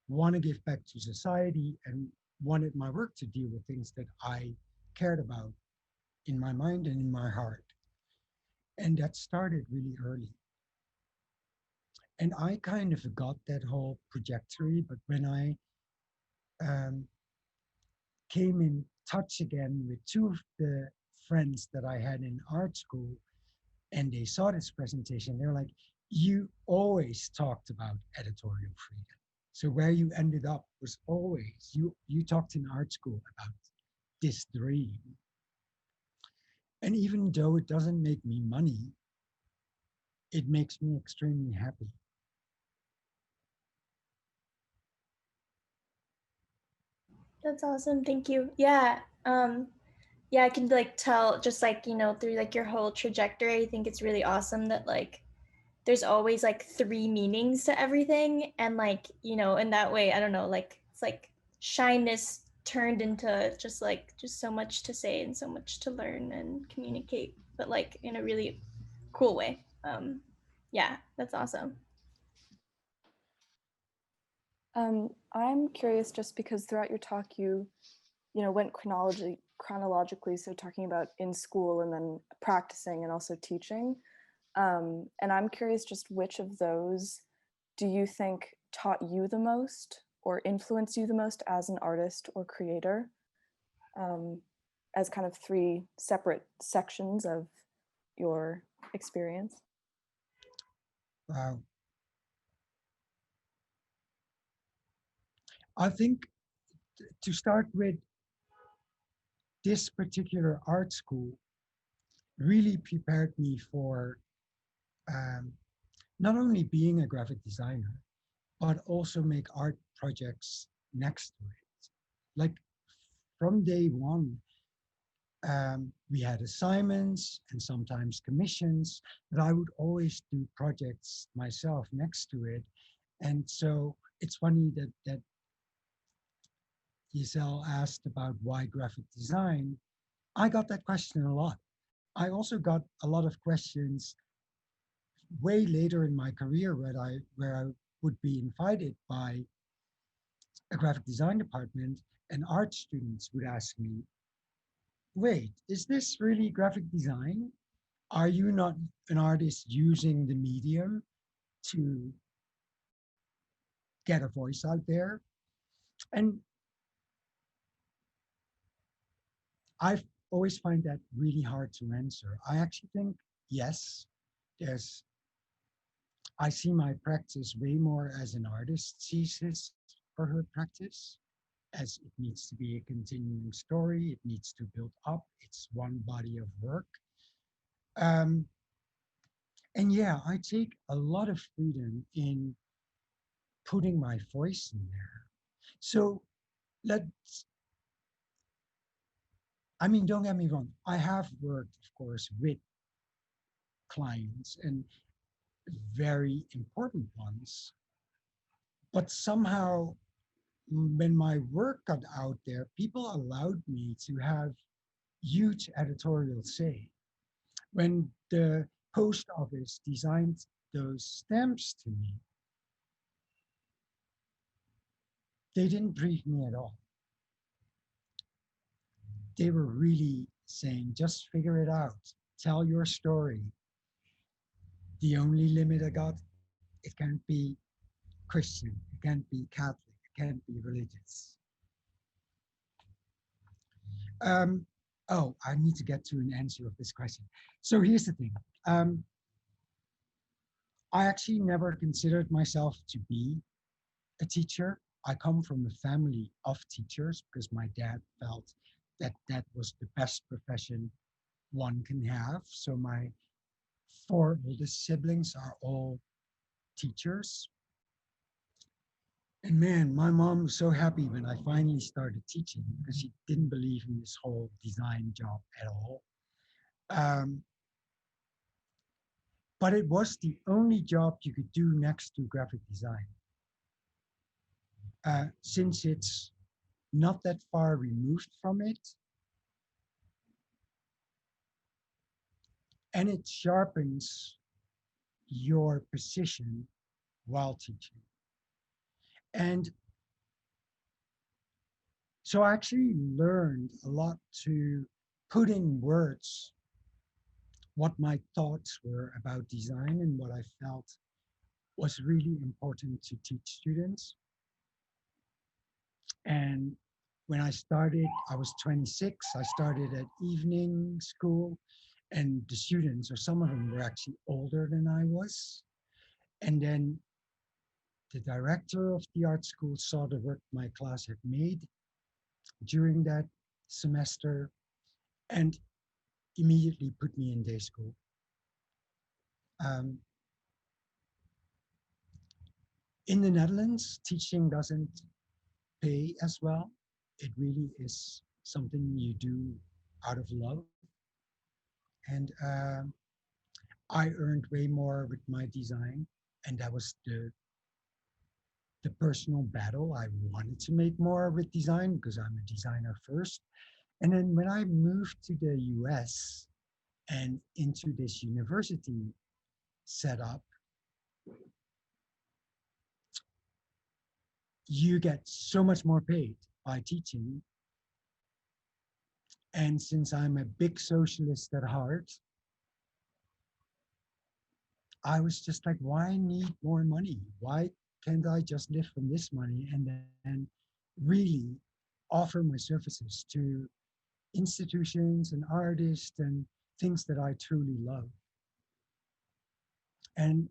want to give back to society and wanted my work to deal with things that I cared about in my mind and in my heart. And that started really early. And I kind of got that whole trajectory, but when I um, came in touch again with two of the friends that I had in art school, and they saw this presentation, they're like, you always talked about editorial freedom. So where you ended up was always, you talked in art school about this dream. And even though it doesn't make me money, it makes me extremely happy. That's awesome. Thank you. Yeah. yeah, I can like tell just like, through like your whole trajectory. I think it's really awesome that like there's always like three meanings to everything. And like, in that way, I don't know, like it's like shyness turned into just so much to say and so much to learn and communicate, but like in a really cool way. Yeah, that's awesome. I'm curious just because throughout your talk you went chronologically, so talking about in school and then practicing and also teaching. And I'm curious just which of those do you think taught you the most or influenced you the most as an artist or creator, um, as kind of three separate sections of your experience? Wow. I think to start with, this particular art school really prepared me for um, not only being a graphic designer, but also make art projects next to it. Like from day one, we had assignments and sometimes commissions, but I would always do projects myself next to it. And so it's funny that Giselle asked about why graphic design. I got that question a lot. I also got a lot of questions way later in my career where I would be invited by a graphic design department, and art students would ask me, wait, is this really graphic design? Are you not an artist using the medium to get a voice out there? And I've always find that really hard to answer. I actually think yes, there's I see my practice way more as an artist sees his or her practice, as it needs to be a continuing story. It needs to build up. It's one body of work. Um, and yeah, I take a lot of freedom in putting my voice in there. So let's, I mean, don't get me wrong. I have worked, of course, with clients and very important ones, but somehow when my work got out there, people allowed me to have huge editorial say. When the post office designed those stamps to me, they didn't brief me at all. They were really saying, just figure it out, tell your story. The only limit I got, it can't be Christian, it can't be Catholic, it can't be religious. Um, oh, I need to get to an answer of this question. So here's the thing. Um, I actually never considered myself to be a teacher. I come from a family of teachers because my dad felt that that was the best profession one can have. So my four oldest siblings are all teachers. And man, my mom was so happy when I finally started teaching because she didn't believe in this whole design job at all. Um, but it was the only job you could do next to graphic design. Since it's not that far removed from it, and it sharpens your position while teaching. And so I actually learned a lot to put in words what my thoughts were about design and what I felt was really important to teach students. And when I started, I was 26. I started at evening school, and the students, or some of them, were actually older than I was. And then the director of the art school saw the work my class had made during that semester and immediately put me in day school. Um, in the Netherlands, teaching doesn't pay as well. It really is something you do out of love. And I earned way more with my design. And that was the personal battle. I wanted to make more with design because I'm a designer first. And then when I moved to the US and into this university setup, you get so much more paid by teaching. And since I'm a big socialist at heart, I was just like, why need more money? Why can't I just live from this money and then really offer my services to institutions and artists and things that I truly love? And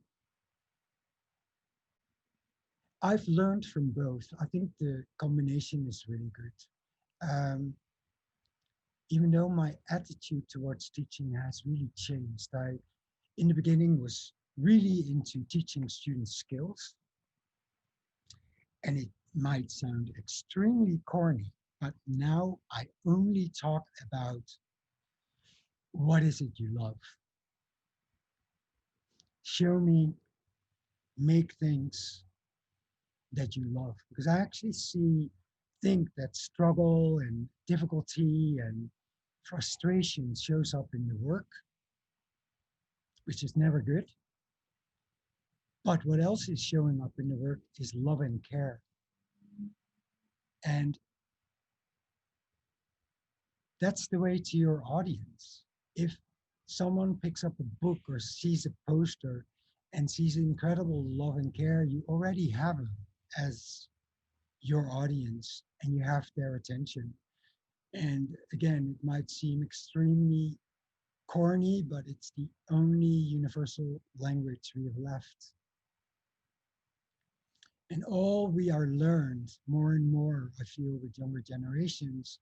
I've learned from both. I think the combination is really good. Even though my attitude towards teaching has really changed, I, in the beginning, was really into teaching students skills. And it might sound extremely corny, but now I only talk about what is it you love. Show me, make things that you love. Because I actually think that struggle and difficulty and frustration shows up in the work, which is never good. But what else is showing up in the work is love and care. And that's the way to your audience. If someone picks up a book or sees a poster and sees incredible love and care, you already have them as your audience and you have their attention. And again, it might seem extremely corny, but it's the only universal language we have left. And all we are learned more and more, I feel, with younger generations,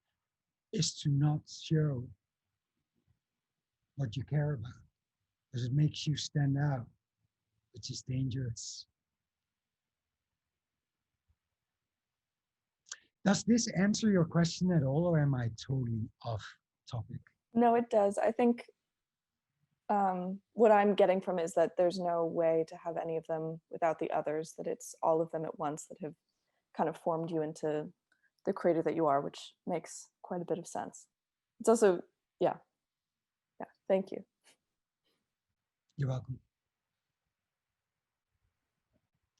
is to not show what you care about, because it makes you stand out, which is dangerous. Does this answer your question at all, or am I totally off topic? No, it does. I think what I'm getting from it is that there's no way to have any of them without the others, that it's all of them at once that have kind of formed you into the creator that you are, which makes quite a bit of sense. It's also, yeah, thank you. You're welcome.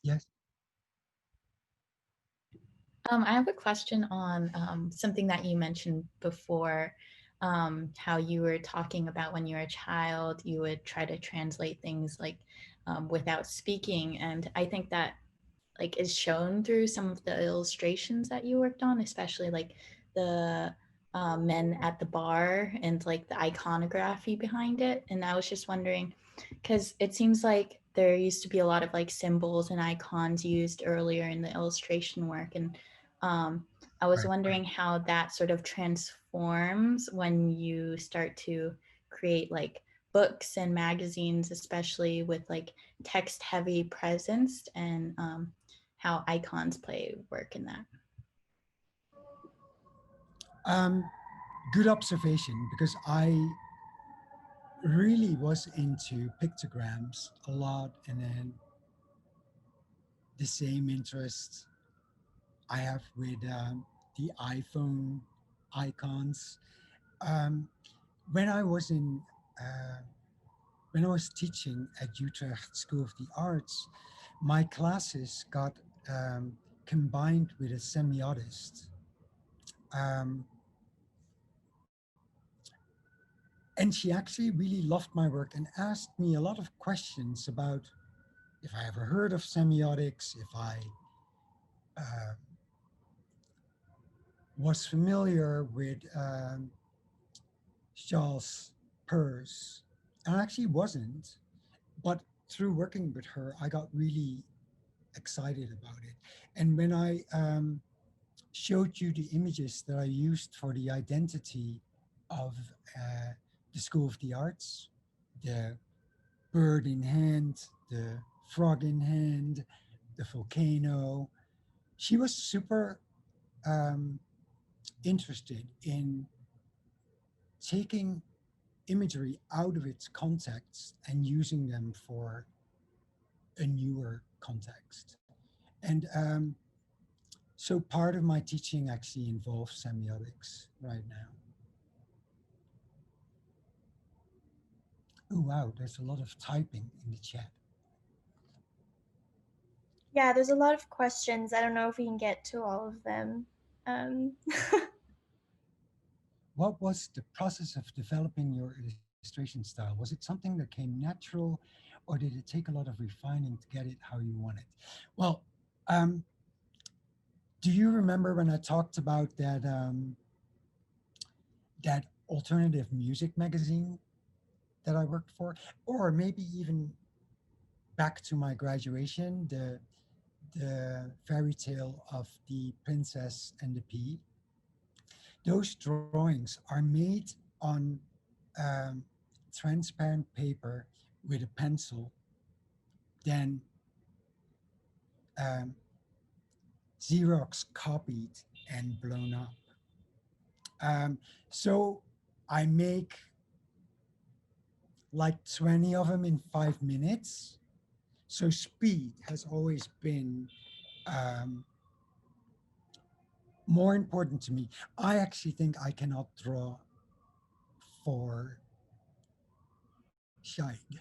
Yes. I have a question on something that you mentioned before, how you were talking about when you were a child, you would try to translate things like without speaking. And I think that like is shown through some of the illustrations that you worked on, especially like the men at the bar and like the iconography behind it. And I was just wondering, because it seems like there used to be a lot of like symbols and icons used earlier in the illustration work. And I was wondering how that sort of transforms when you start to create like books and magazines, especially with like text heavy presence, and how icons play work in that. Good observation, because I really was into pictograms a lot, and then the same interest I have with the iPhone icons. Um, when I was in when I was teaching at Utrecht School of the Arts, my classes got combined with a semiotist. Um, and she actually really loved my work and asked me a lot of questions about if I ever heard of semiotics, if I uh, was familiar with Charles Peirce. And I actually wasn't, but through working with her, I got really excited about it. And when I showed you the images that I used for the identity of the School of the Arts, the bird in hand, the frog in hand, the volcano, she was super interested in taking imagery out of its context and using them for a newer context. And so part of my teaching actually involves semiotics right now. Oh, wow, there's a lot of typing in the chat. Yeah, there's a lot of questions. I don't know if we can get to all of them. What was the process of developing your illustration style? Was it something that came natural, or did it take a lot of refining to get it how you want it? Well, do you remember when I talked about that alternative music magazine that I worked for, or maybe even back to my graduation, the fairy tale of the princess and the pea? Those drawings are made on um, transparent paper with a pencil, then um, Xerox copied and blown up. So I make like 20 of them in 5 minutes. So speed has always been um, more important to me. I actually think I cannot draw for shade.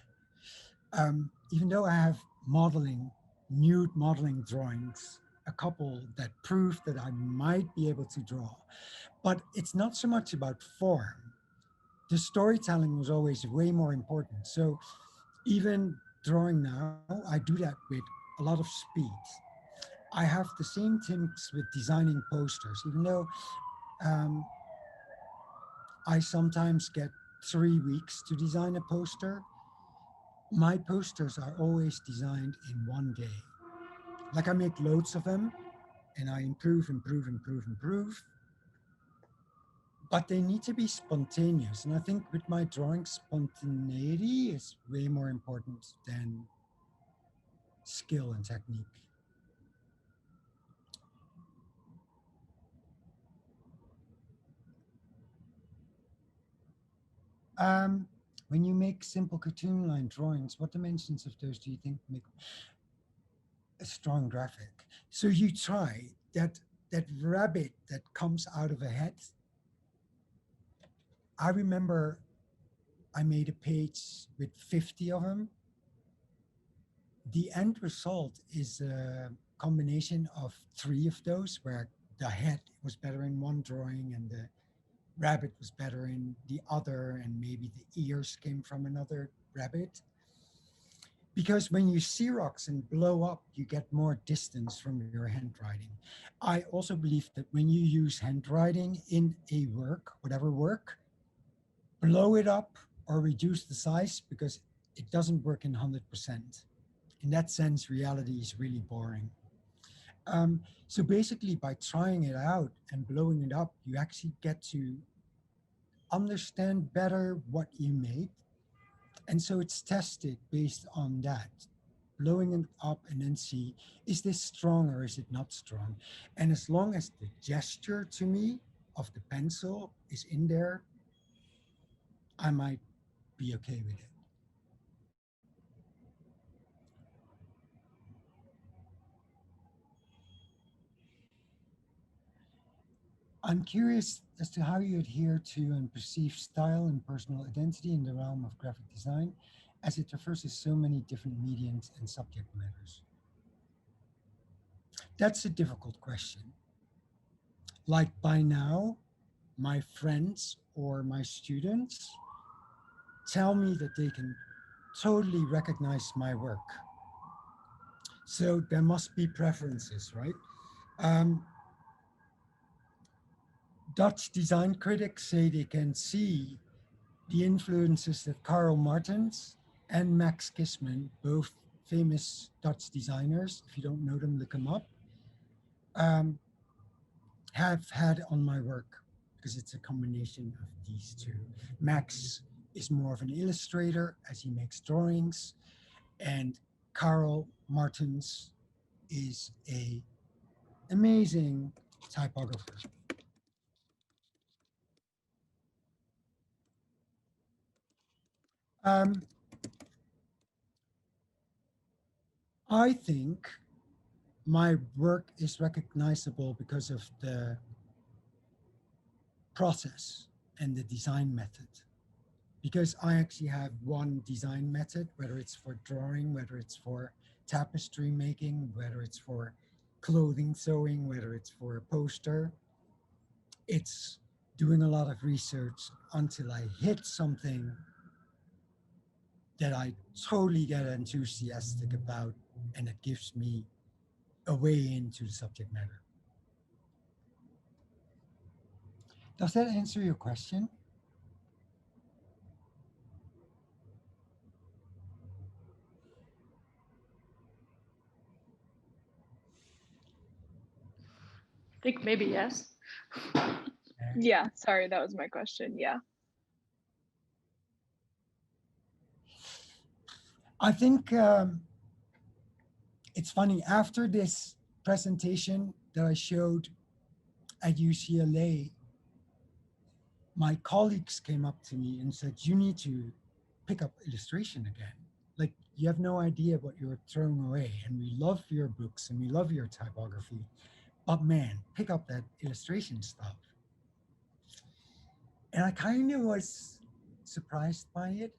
Even though I have modeling, nude modeling drawings, a couple that prove that I might be able to draw, but it's not so much about form. The storytelling was always way more important. So even drawing now, I do that with a lot of speed. I have the same tips with designing posters, even though um, I sometimes get 3 weeks to design a poster. My posters are always designed in one day. Like I make loads of them and I improve, improve, improve, improve. But they need to be spontaneous. And I think with my drawing, spontaneity is way more important than skill and technique. When you make simple cartoon line drawings, what dimensions of those do you think make a strong graphic? So you try that rabbit that comes out of a head. I remember I made a page with 50 of them. The end result is a combination of 3 of those, where the head was better in one drawing and the rabbit was better in the other, and maybe the ears came from another rabbit. Because when you Xerox and blow up, you get more distance from your handwriting. I also believe that when you use handwriting in a work, whatever work, blow it up or reduce the size, because it doesn't work in 100%. In that sense, reality is really boring. So basically, by trying it out and blowing it up, you actually get to understand better what you made. And so it's tested based on that, blowing it up and then see, is this strong or is it not strong? And as long as the gesture to me of the pencil is in there, I might be okay with it. I'm curious as to how you adhere to and perceive style and personal identity in the realm of graphic design, as it refers to so many different mediums and subject matters. That's a difficult question. Like by now, my friends or my students tell me that they can totally recognize my work. So there must be preferences, right? Dutch design critics say they can see the influences that Karl Martens and Max Kissman, both famous Dutch designers, if you don't know them, look them up, have had on my work, because it's a combination of these two. Max is more of an illustrator as he makes drawings, and Karl Martens is a amazing typographer. Um, I think my work is recognizable because of the process and the design method. Because I actually have one design method, whether it's for drawing, whether it's for tapestry making, whether it's for clothing sewing, whether it's for a poster. It's doing a lot of research until I hit something that I totally get enthusiastic about, and it gives me a way into the subject matter. Does that answer your question? I think maybe yes. Yeah, sorry, that was my question. Yeah. I think it's funny. After this presentation that I showed at UCLA, my colleagues came up to me and said, "You need to pick up illustration again. Like, you have no idea what you're throwing away. And we love your books and we love your typography. But man, pick up that illustration stuff." And I kind of was surprised by it.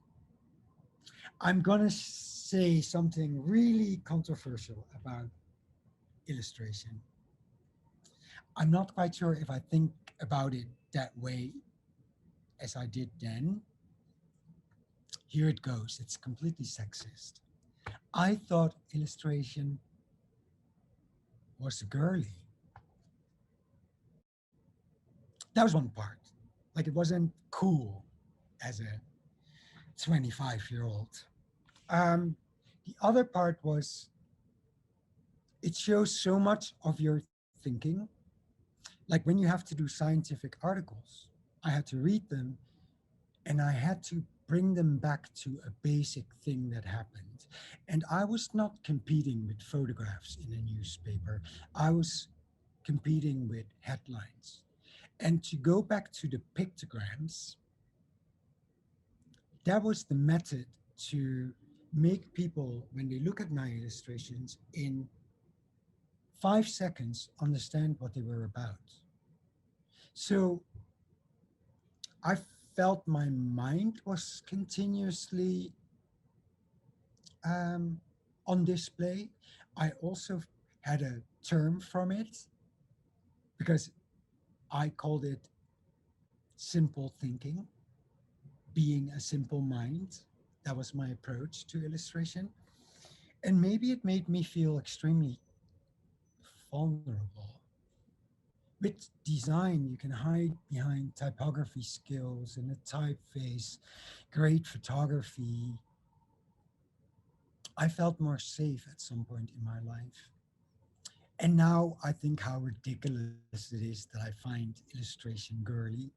I'm going to say something really controversial about illustration. I'm not quite sure if I think about it that way as I did then. Here it goes. It's completely sexist. I thought illustration was girly. That was one part. Like, it wasn't cool as a 25-year-old. The other part was it shows so much of your thinking. Like when you have to do scientific articles, I had to read them and I had to bring them back to a basic thing that happened. And I was not competing with photographs in a newspaper. I was competing with headlines. And to go back to the pictograms, that was the method to make people, when they look at my illustrations, in 5 seconds understand what they were about. So I felt my mind was continuously on display. I also had a term from it because I called it simple thinking, being a simple mind. That was my approach to illustration. And maybe it made me feel extremely vulnerable. With design, you can hide behind typography skills and a typeface, great photography. I felt more safe at some point in my life. And now I think how ridiculous it is that I find illustration girly.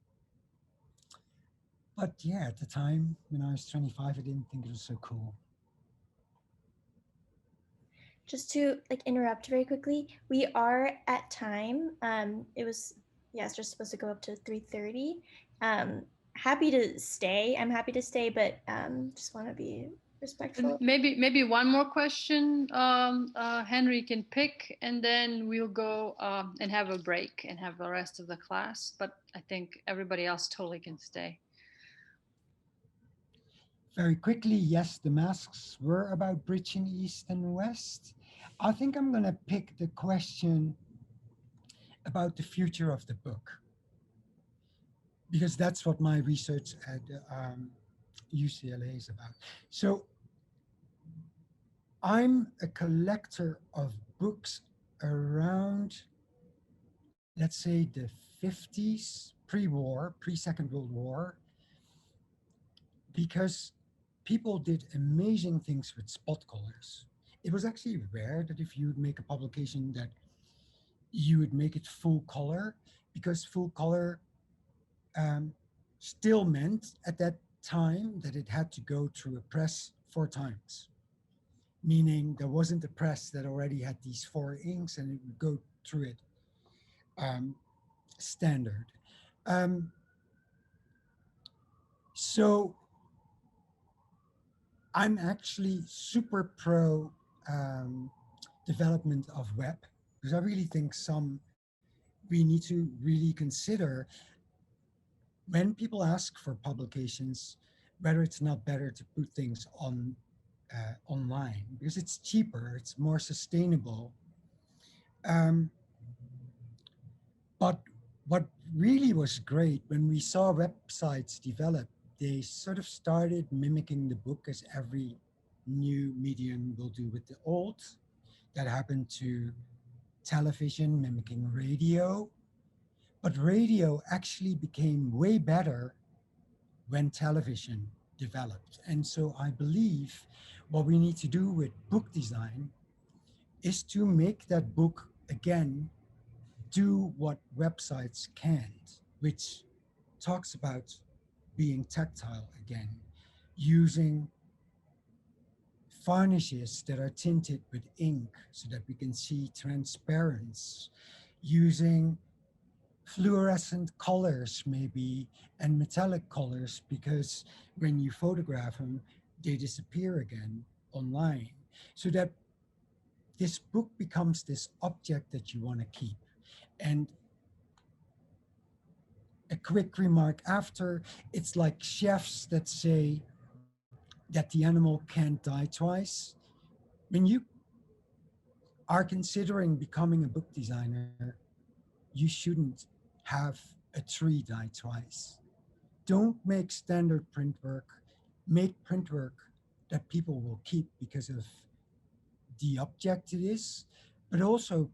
But yeah, at the time when I was 25, I didn't think it was so cool. Just to like interrupt very quickly, we are at time. It was, yeah, it's just supposed to go up to 3:30. Happy to stay. I'm happy to stay, but just want to be respectful. Maybe one more question Henry can pick, and then we'll go and have a break and have the rest of the class. But I think everybody else totally can stay. Very quickly, yes, the masks were about bridging East and West. I think I'm going to pick the question about the future of the book, because that's what my research at UCLA is about. So I'm a collector of books around, let's say, the 50s, pre-war, pre-Second World War, because people did amazing things with spot colors. It was actually rare that if you would make a publication that you would make it full color, because full color still meant at that time that it had to go through a press 4 times. Meaning there wasn't a press that already had these 4 inks and it would go through it standard. So I'm actually super pro development of web, because I really think we need to really consider when people ask for publications, whether it's not better to put things on online, because it's cheaper, it's more sustainable. Um, but what really was great when we saw websites develop, they sort of started mimicking the book, as every new medium will do with the old. That happened to television mimicking radio. But radio actually became way better when television developed. And so I believe what we need to do with book design is to make that book again do what websites can't, which talks about being tactile again, using varnishes that are tinted with ink so that we can see transparency, using fluorescent colors maybe and metallic colors, because when you photograph them, they disappear again online, so that this book becomes this object that you want to keep. And a quick remark after, it's like chefs that say that the animal can't die twice. When you are considering becoming a book designer, you shouldn't have a tree die twice. Don't make standard print work, make print work that people will keep because of the object it is, but also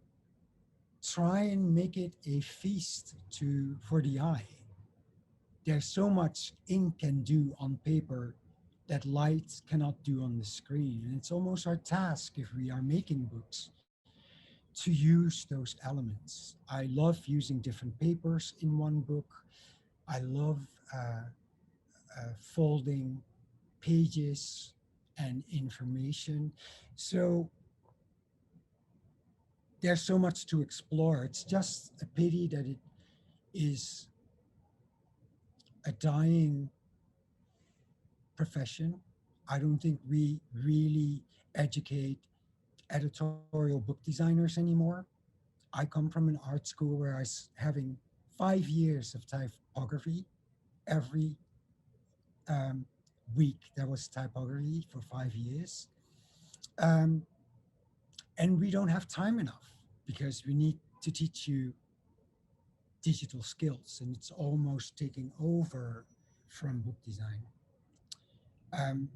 try and make it a feast for the eye. There's so much ink can do on paper that light cannot do on the screen. And it's almost our task, if we are making books, to use those elements. I love using different papers in one book. I love folding pages and information. So there's so much to explore. It's just a pity that it is a dying profession. I don't think we really educate editorial book designers anymore. I come from an art school where I was having 5 years of typography. Every week there was typography for 5 years. Um, and we don't have time enough because we need to teach you digital skills, and it's almost taking over from book design. Um,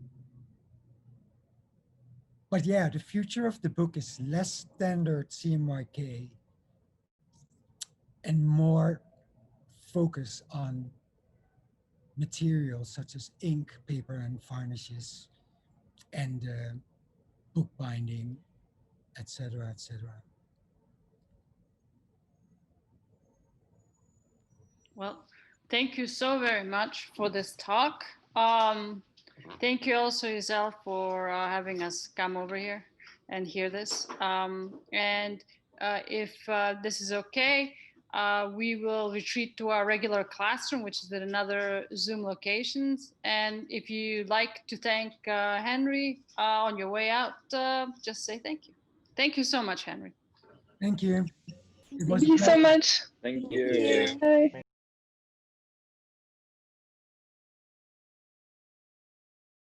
but yeah, the future of the book is less standard CMYK and more focus on materials such as ink, paper, and varnishes, and book binding, etc., etc. Well, thank you so very much for this talk. Thank you also, Giselle, for having us come over here and hear this. And if this is okay, we will retreat to our regular classroom, which is at another Zoom locations. And if you'd like to thank Henry on your way out, just say thank you. Thank you so much, Henry. Thank you. It was Thank you so pleasure. much. Thank Thank you. you. Bye.